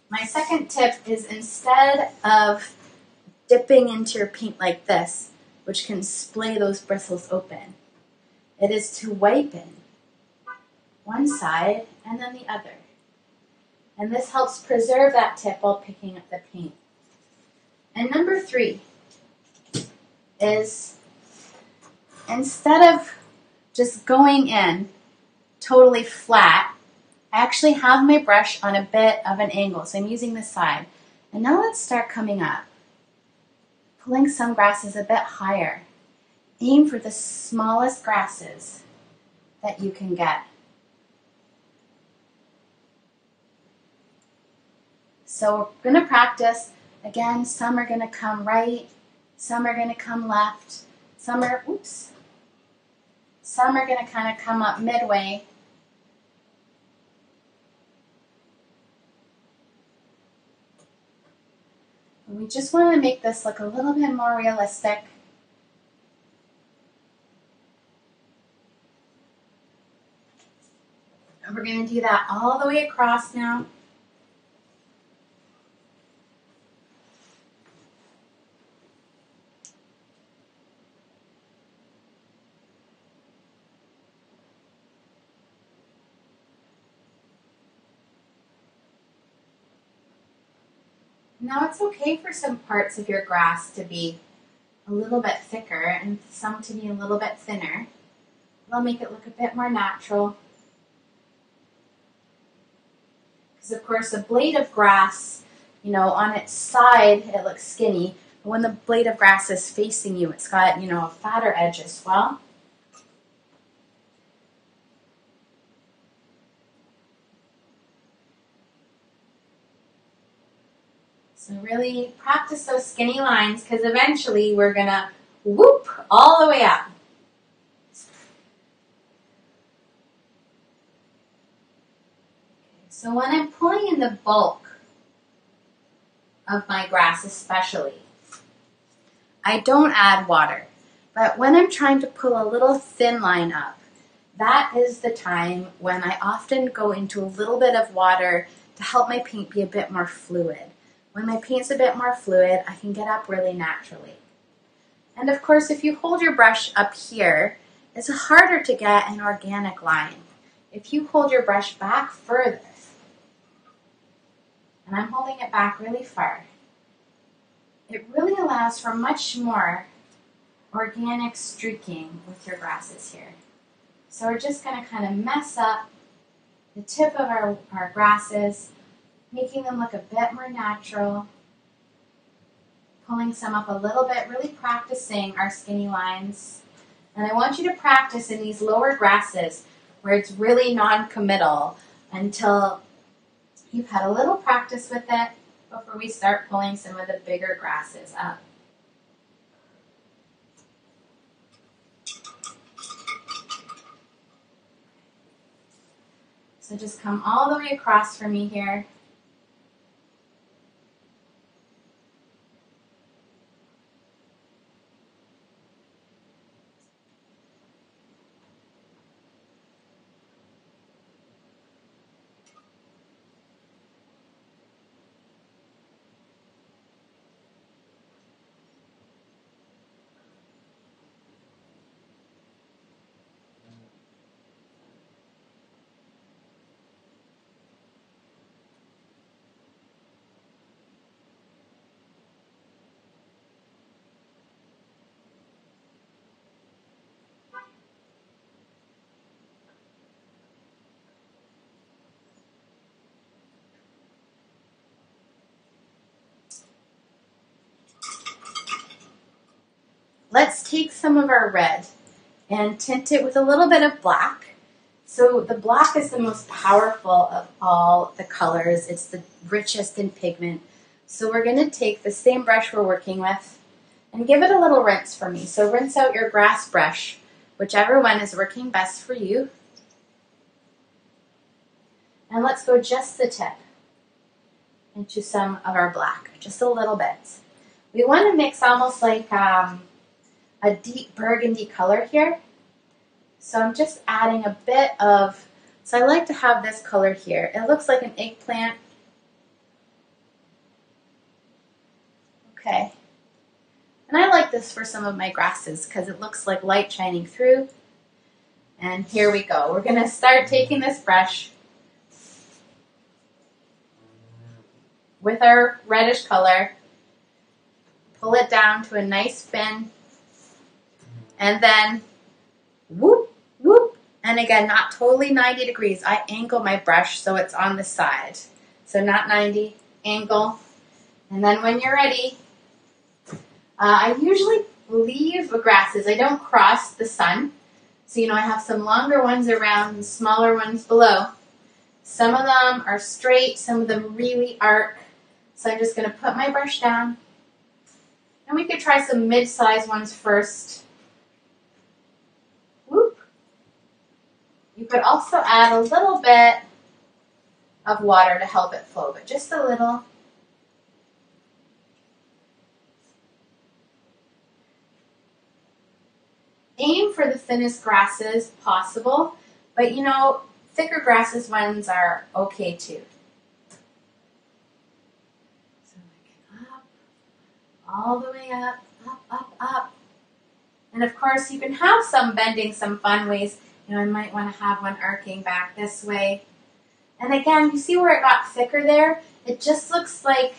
My second tip is, instead of dipping into your paint like this, which can splay those bristles open, it is to wipe in one side and then the other. And this helps preserve that tip while picking up the paint. And number 3 is, instead of just going in totally flat, I actually have my brush on a bit of an angle. So I'm using this side. And now let's start coming up. Pulling some grasses a bit higher. Aim for the smallest grasses that you can get. So we're going to practice. Again, some are going to come right, some are going to come left, some are going to kind of come up midway. And we just want to make this look a little bit more realistic. And we're going to do that all the way across now. Now it's okay for some parts of your grass to be a little bit thicker and some to be a little bit thinner. It'll make it look a bit more natural. Because of course a blade of grass, on its side it looks skinny, but when the blade of grass is facing you, it's got, a fatter edge as well. So really practice those skinny lines, because eventually we're going to whoop all the way up. So when I'm pulling in the bulk of my grass especially, I don't add water. But when I'm trying to pull a little thin line up, that is the time when I often go into a little bit of water to help my paint be a bit more fluid. When my paint's a bit more fluid, I can get up really naturally. And of course, if you hold your brush up here, it's harder to get an organic line. If you hold your brush back further, and I'm holding it back really far, it really allows for much more organic streaking with your grasses here. So we're just going to kind of mess up the tip of our grasses, making them look a bit more natural, pulling some up a little bit, really practicing our skinny lines. And I want you to practice in these lower grasses where it's really non-committal until you've had a little practice with it before we start pulling some of the bigger grasses up. So just come all the way across for me here. let's take some of our red and tint it with a little bit of black. So the black is the most powerful of all the colors. It's the richest in pigment. So we're going to take the same brush we're working with and give it a little rinse for me. So rinse out your grass brush, whichever one is working best for you. And let's go just the tip into some of our black, just a little bit. We want to mix almost like a deep burgundy color here. So I'm just adding a bit of, so I like to have this color here. It looks like an eggplant. Okay. And I like this for some of my grasses because it looks like light shining through. And here we go. We're going to start taking this brush with our reddish color, pull it down to a nice fin, and then whoop, whoop. And again, not totally 90 degrees. I angle my brush so it's on the side. So not 90, angle. And then when you're ready, I usually leave the grasses. I don't cross the sun. So, I have some longer ones around and smaller ones below. Some of them are straight, some of them really arc. So I'm just going to put my brush down. And we could try some mid-size ones first. Whoop. You could also add a little bit of water to help it flow, but just a little. Aim for the thinnest grasses possible, but thicker grasses ones are okay too. So I can up, all the way up, up, up, up. And of course you can have some bending, some fun ways. I might want to have one arcing back this way. And again, you see where it got thicker there? It just looks like,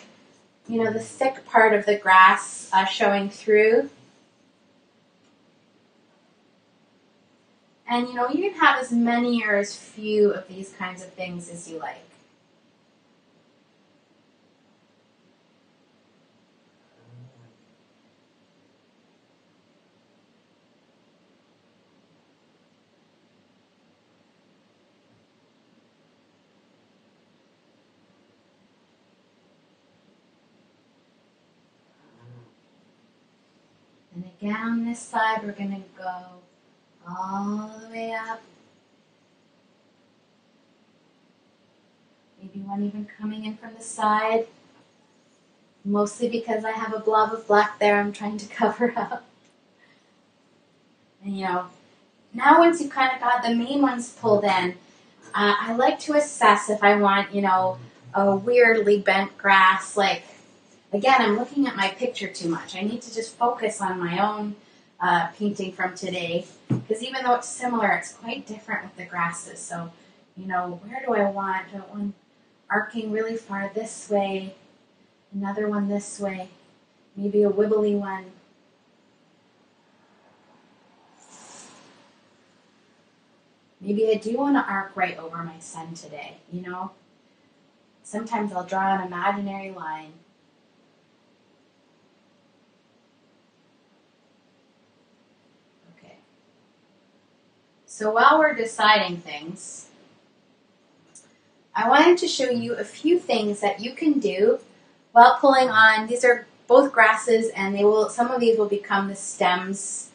the thick part of the grass showing through. And, you can have as many or as few of these kinds of things as you like. And again, on this side, we're going to go all the way up. Maybe one even coming in from the side. Mostly because I have a blob of black there I'm trying to cover up. And now once you've kind of got the main ones pulled in, I like to assess if I want, a weirdly bent grass. Like, again, I'm looking at my picture too much. I need to just focus on my own painting from today, because even though it's similar, it's quite different with the grasses. So, where do I want one arcing really far this way, another one this way, maybe a wibbly one. Maybe I do want to arc right over my sun today, Sometimes I'll draw an imaginary line. So while we're deciding things, I wanted to show you a few things that you can do while pulling on. These are both grasses, and some of these will become the stems.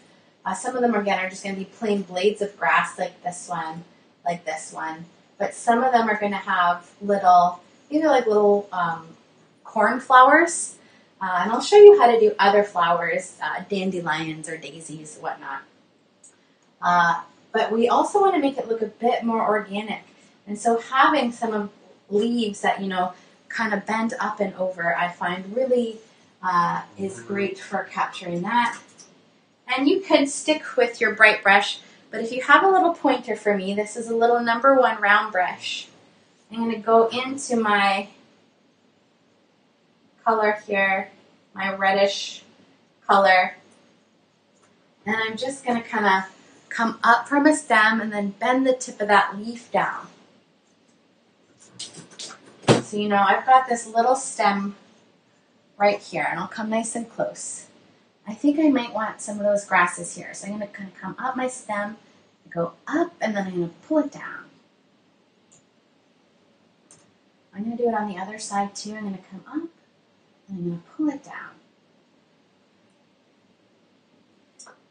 Some of them are just going to be plain blades of grass, like this one. But some of them are going to have little corn flowers. And I'll show you how to do other flowers, dandelions or daisies, whatnot. But we also want to make it look a bit more organic. And so having some of leaves that, kind of bend up and over, I find really is great for capturing that. And you could stick with your bright brush, but if you have a little pointer for me, this is a little number 1 round brush. I'm going to go into my color here, my reddish color, and I'm just going to kind of come up from a stem and then bend the tip of that leaf down. So, I've got this little stem right here, and I'll come nice and close. I think I might want some of those grasses here. So I'm going to kind of come up my stem, go up, and then I'm going to pull it down. I'm going to do it on the other side too. I'm going to come up, and I'm going to pull it down.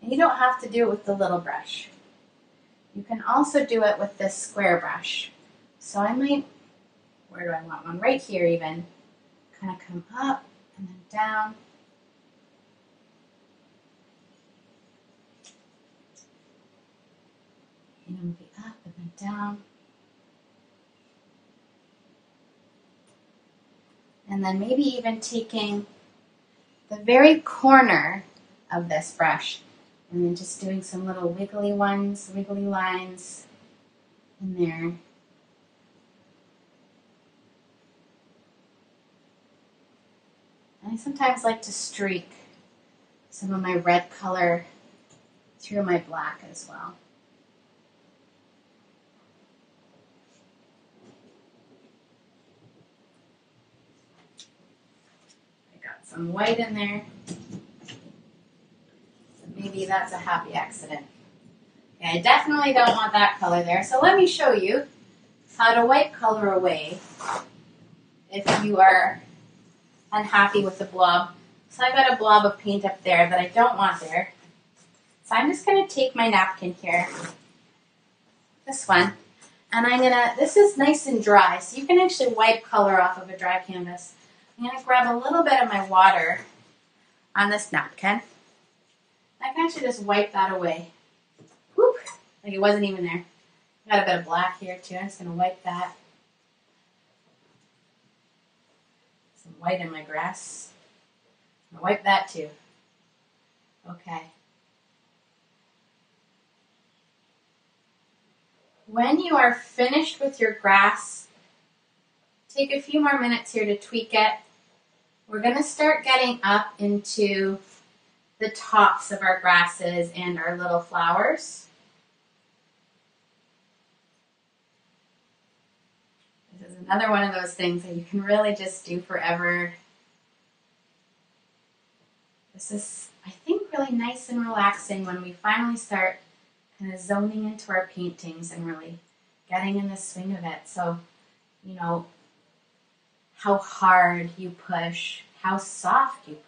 And you don't have to do it with the little brush. You can also do it with this square brush. So I might, where do I want one? Right here even. Kind of come up and then down. And then be up and then down. And then maybe even taking the very corner of this brush and then just doing some little wiggly ones, wiggly lines in there. And I sometimes like to streak some of my red color through my black as well. I got some white in there. Maybe that's a happy accident. Okay, I definitely don't want that color there. So let me show you how to wipe color away if you are unhappy with the blob. So I've got a blob of paint up there that I don't want there. So I'm just going to take my napkin here, this one, and I'm going to, this is nice and dry, so you can actually wipe color off of a dry canvas. I'm going to grab a little bit of my water on this napkin. I can actually just wipe that away. Whoop, like it wasn't even there. Got a bit of black here too. I'm just going to wipe that. Some white in my grass. I'll wipe that too. Okay. When you are finished with your grass, take a few more minutes here to tweak it. We're going to start getting up into the tops of our grasses and our little flowers. This is another one of those things that you can really just do forever. This is, I think, really nice and relaxing when we finally start kind of zoning into our paintings and really getting in the swing of it. So, you know, how hard you push, how soft you push.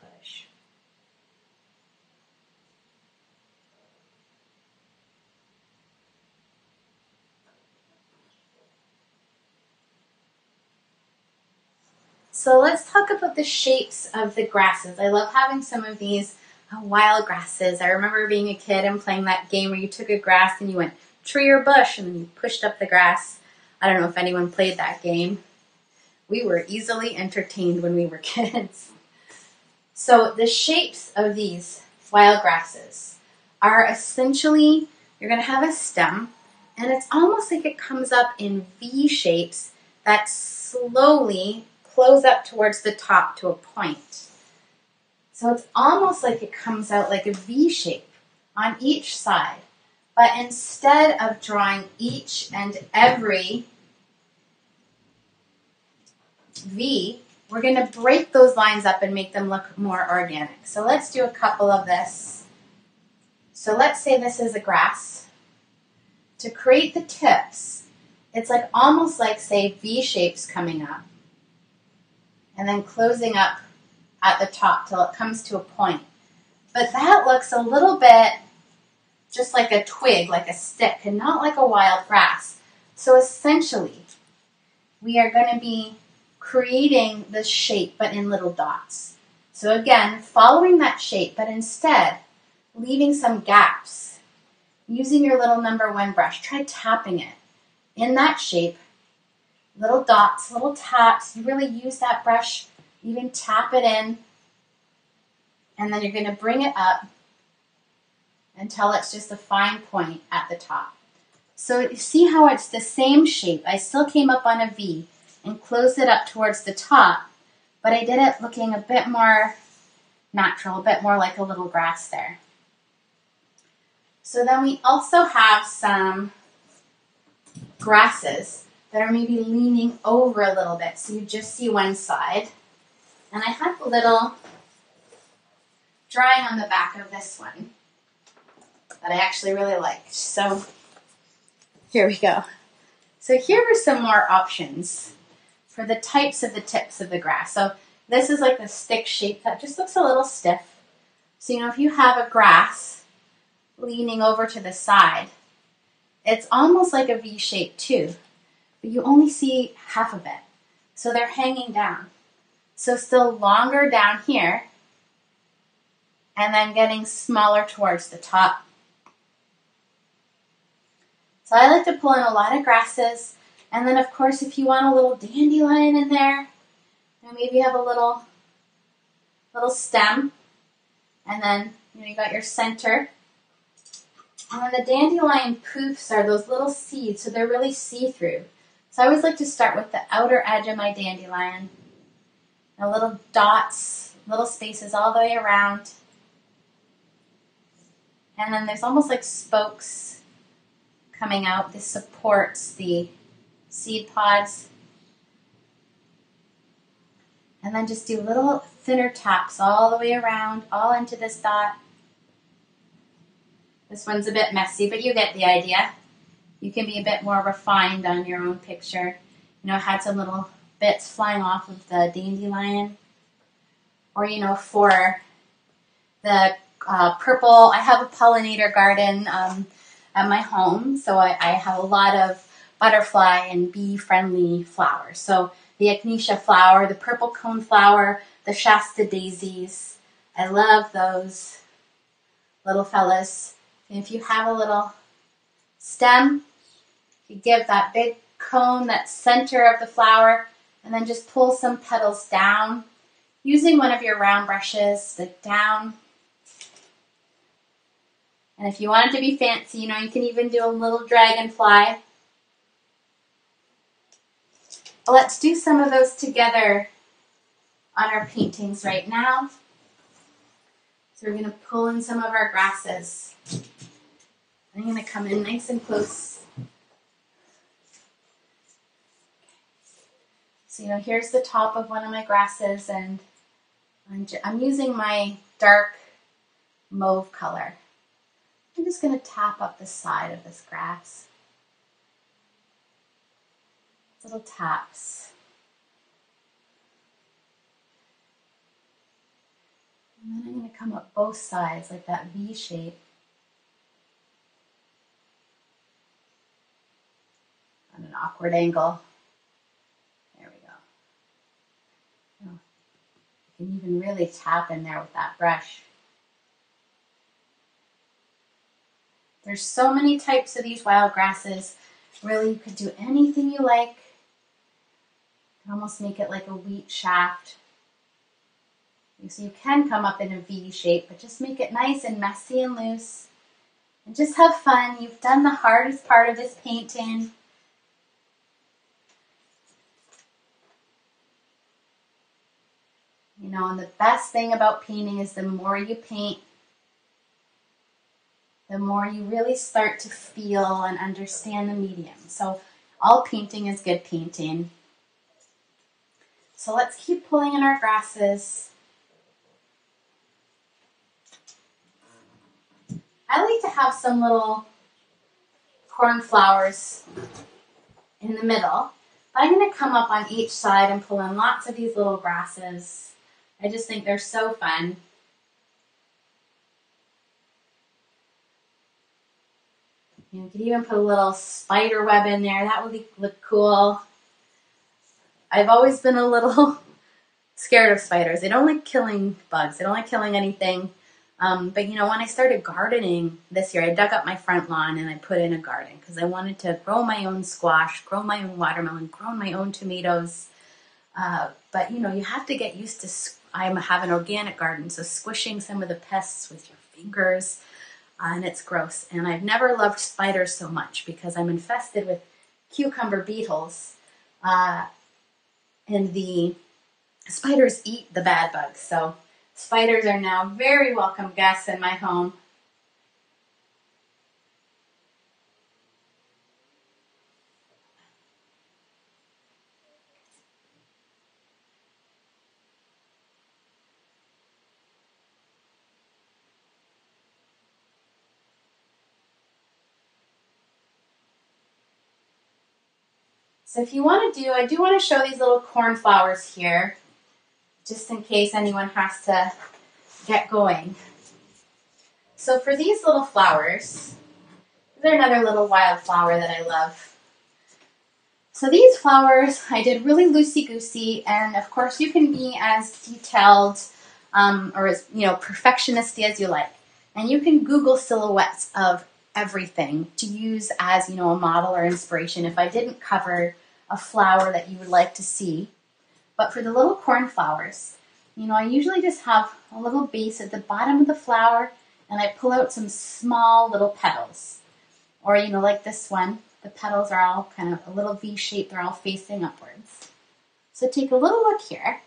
So let's talk about the shapes of the grasses. I love having some of these wild grasses. I remember being a kid and playing that game where you took a grass and you went tree or bush and then you pushed up the grass. I don't know if anyone played that game. We were easily entertained when we were kids. So the shapes of these wild grasses are essentially, you're going to have a stem and it's almost like it comes up in V shapes that slowly close up towards the top to a point. So it's almost like it comes out like a V shape on each side. But instead of drawing each and every V, we're going to break those lines up and make them look more organic. So let's do a couple of this. So let's say this is a grass. To create the tips, it's like almost like, say, V shapes coming up and then closing up at the top till it comes to a point. But that looks a little bit just like a twig, like a stick, and not like a wild grass. So essentially, we are going to be creating this shape, but in little dots. So again, following that shape, but instead leaving some gaps. Using your little #1 brush, try tapping it in that shape. Little dots, little taps. You really use that brush, even tap it in, and then you're going to bring it up until it's just a fine point at the top. So you see how it's the same shape. I still came up on a V and closed it up towards the top, but I did it looking a bit more natural, a bit more like a little grass there. So then we also have some grasses that are maybe leaning over a little bit, so you just see one side. And I have little drying on the back of this one that I actually really liked. So here we go. So here are some more options for the types of the tips of the grass. So this is like the stick shape that just looks a little stiff. So, if you have a grass leaning over to the side, it's almost like a V shape too, but you only see half of it. So they're hanging down. So still longer down here, and then getting smaller towards the top. So I like to pull in a lot of grasses, and then of course if you want a little dandelion in there, and maybe you have a little stem, and then you got your center. And then the dandelion poofs are those little seeds, so they're really see-through. So I always like to start with the outer edge of my dandelion, and little dots, little spaces all the way around. And then there's almost like spokes coming out. This supports the seed pods. And then just do little thinner taps all the way around, all into this dot. This one's a bit messy, but you get the idea. You can be a bit more refined on your own picture. I had some little bits flying off of the dandelion. Or, for the purple, I have a pollinator garden at my home, so I have a lot of butterfly and bee-friendly flowers. So the echinacea flower, the purple cone flower, the Shasta daisies. I love those little fellas. And if you have a little stem, you give that big cone, that center of the flower, and then just pull some petals down using one of your round brushes, down. And if you want it to be fancy, you can even do a little dragonfly. But let's do some of those together on our paintings right now. So we're going to pull in some of our grasses. I'm going to come in nice and close. So, here's the top of one of my grasses, and I'm using my dark mauve color. I'm just going to tap up the side of this grass. Little taps. And then I'm going to come up both sides like that V shape. On an awkward angle. There we go. Oh, you can even really tap in there with that brush. There's so many types of these wild grasses. Really, you could do anything you like. You can almost make it like a wheat shaft. So you can come up in a V shape, but just make it nice and messy and loose. And just have fun. You've done the hardest part of this painting. And the best thing about painting is the more you paint, the more you really start to feel and understand the medium. So all painting is good painting. So let's keep pulling in our grasses. I like to have some little cornflowers in the middle. But I'm going to come up on each side and pull in lots of these little grasses. I just think they're so fun. You could even put a little spider web in there. That would look cool. I've always been a little scared of spiders. They don't like killing bugs. They don't like killing anything. But when I started gardening this year, I dug up my front lawn and I put in a garden because I wanted to grow my own squash, grow my own watermelon, grow my own tomatoes. But you have to get used to, I have an organic garden, so squishing some of the pests with your fingers, and it's gross. And I've never loved spiders so much because I'm infested with cucumber beetles, and the spiders eat the bad bugs. So spiders are now very welcome guests in my home. So if you want to I do want to show these little cornflowers here, just in case anyone has to get going. So for these little flowers, they're another little wildflower that I love. So these flowers I did really loosey-goosey, and of course you can be as detailed or as perfectionist as you like. And you can Google silhouettes of everything to use as a model or inspiration if I didn't cover a flower that you would like to see. But for the little cornflowers, I usually just have a little base at the bottom of the flower, and I pull out some small little petals. Or, like this one, the petals are all kind of a little V shape, they're all facing upwards. So take a little look here.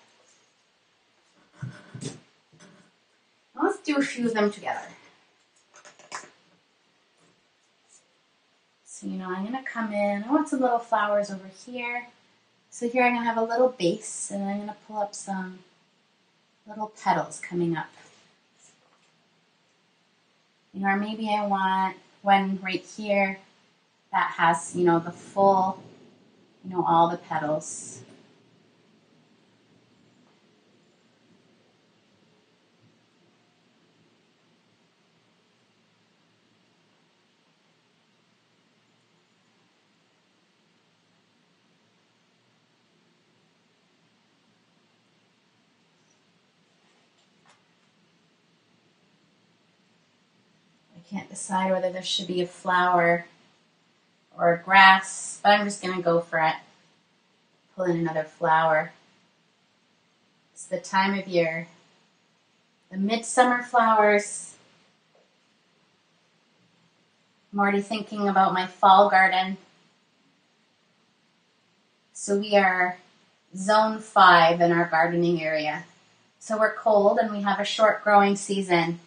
Let's do a few of them together. So, I'm going to come in, I want some little flowers over here. So here I'm going to have a little base, and I'm going to pull up some little petals coming up. Or maybe I want one right here that has, the full, all the petals. I can't decide whether this should be a flower or a grass, but I'm just going to go for it. Pull in another flower. It's the time of year. The midsummer flowers. I'm already thinking about my fall garden. So we are zone 5 in our gardening area. So we're cold and we have a short growing season.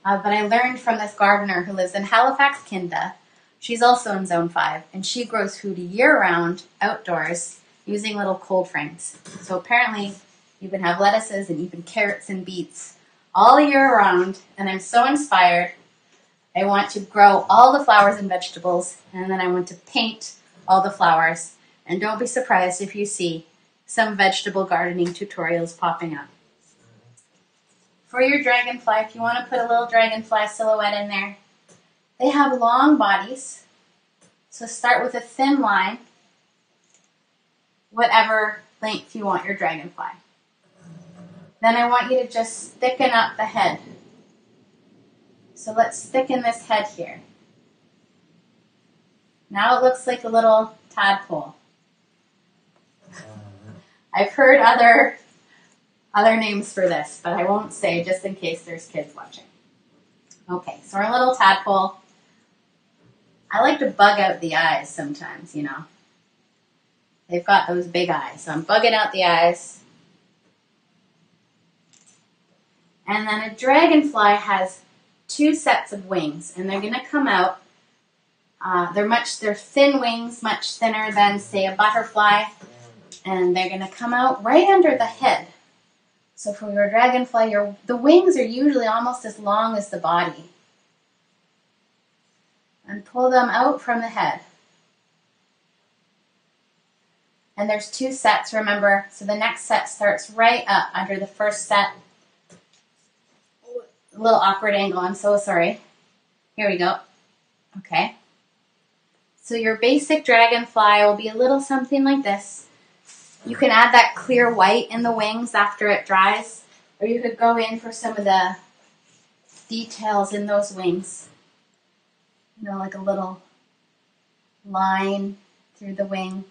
But I learned from this gardener who lives in Halifax, Canada. She's also in zone 5, and she grows food year-round outdoors using little cold frames. So apparently you can have lettuces and even carrots and beets all year round, and I'm so inspired. I want to grow all the flowers and vegetables, and then I want to paint all the flowers. And don't be surprised if you see some vegetable gardening tutorials popping up. For your dragonfly, if you want to put a little dragonfly silhouette in there, they have long bodies. So start with a thin line, whatever length you want your dragonfly. Then I want you to just thicken up the head. So let's thicken this head here. Now it looks like a little tadpole. I've heard other names for this, but I won't say just in case there's kids watching. Okay, so our little tadpole. I like to bug out the eyes sometimes, They've got those big eyes, so I'm bugging out the eyes. And then a dragonfly has 2 sets of wings, and they're going to come out. They're thin wings, much thinner than, say, a butterfly, and they're going to come out right under the head. So for your dragonfly, the wings are usually almost as long as the body. And pull them out from the head. And there's 2 sets, remember, so the next set starts right up under the first set. A little awkward angle, I'm so sorry. Here we go. Okay. So your basic dragonfly will be a little something like this. You can add that clear white in the wings after it dries, or you could go in for some of the details in those wings. Like a little line through the wing,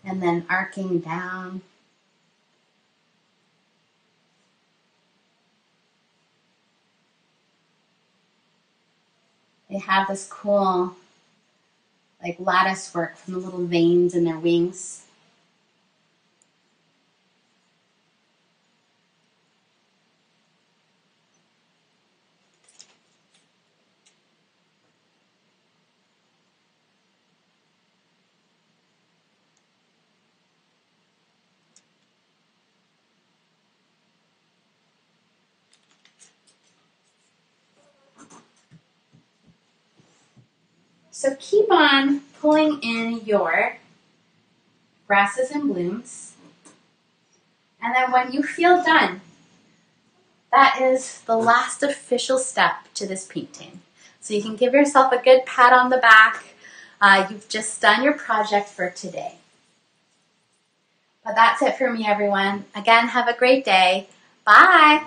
and then arcing down. They have this cool, lattice work from the little veins in their wings. So keep on pulling in your grasses and blooms. And then when you feel done, that is the last official step to this painting. So you can give yourself a good pat on the back. You've just done your project for today. But that's it for me, everyone. Again, have a great day. Bye.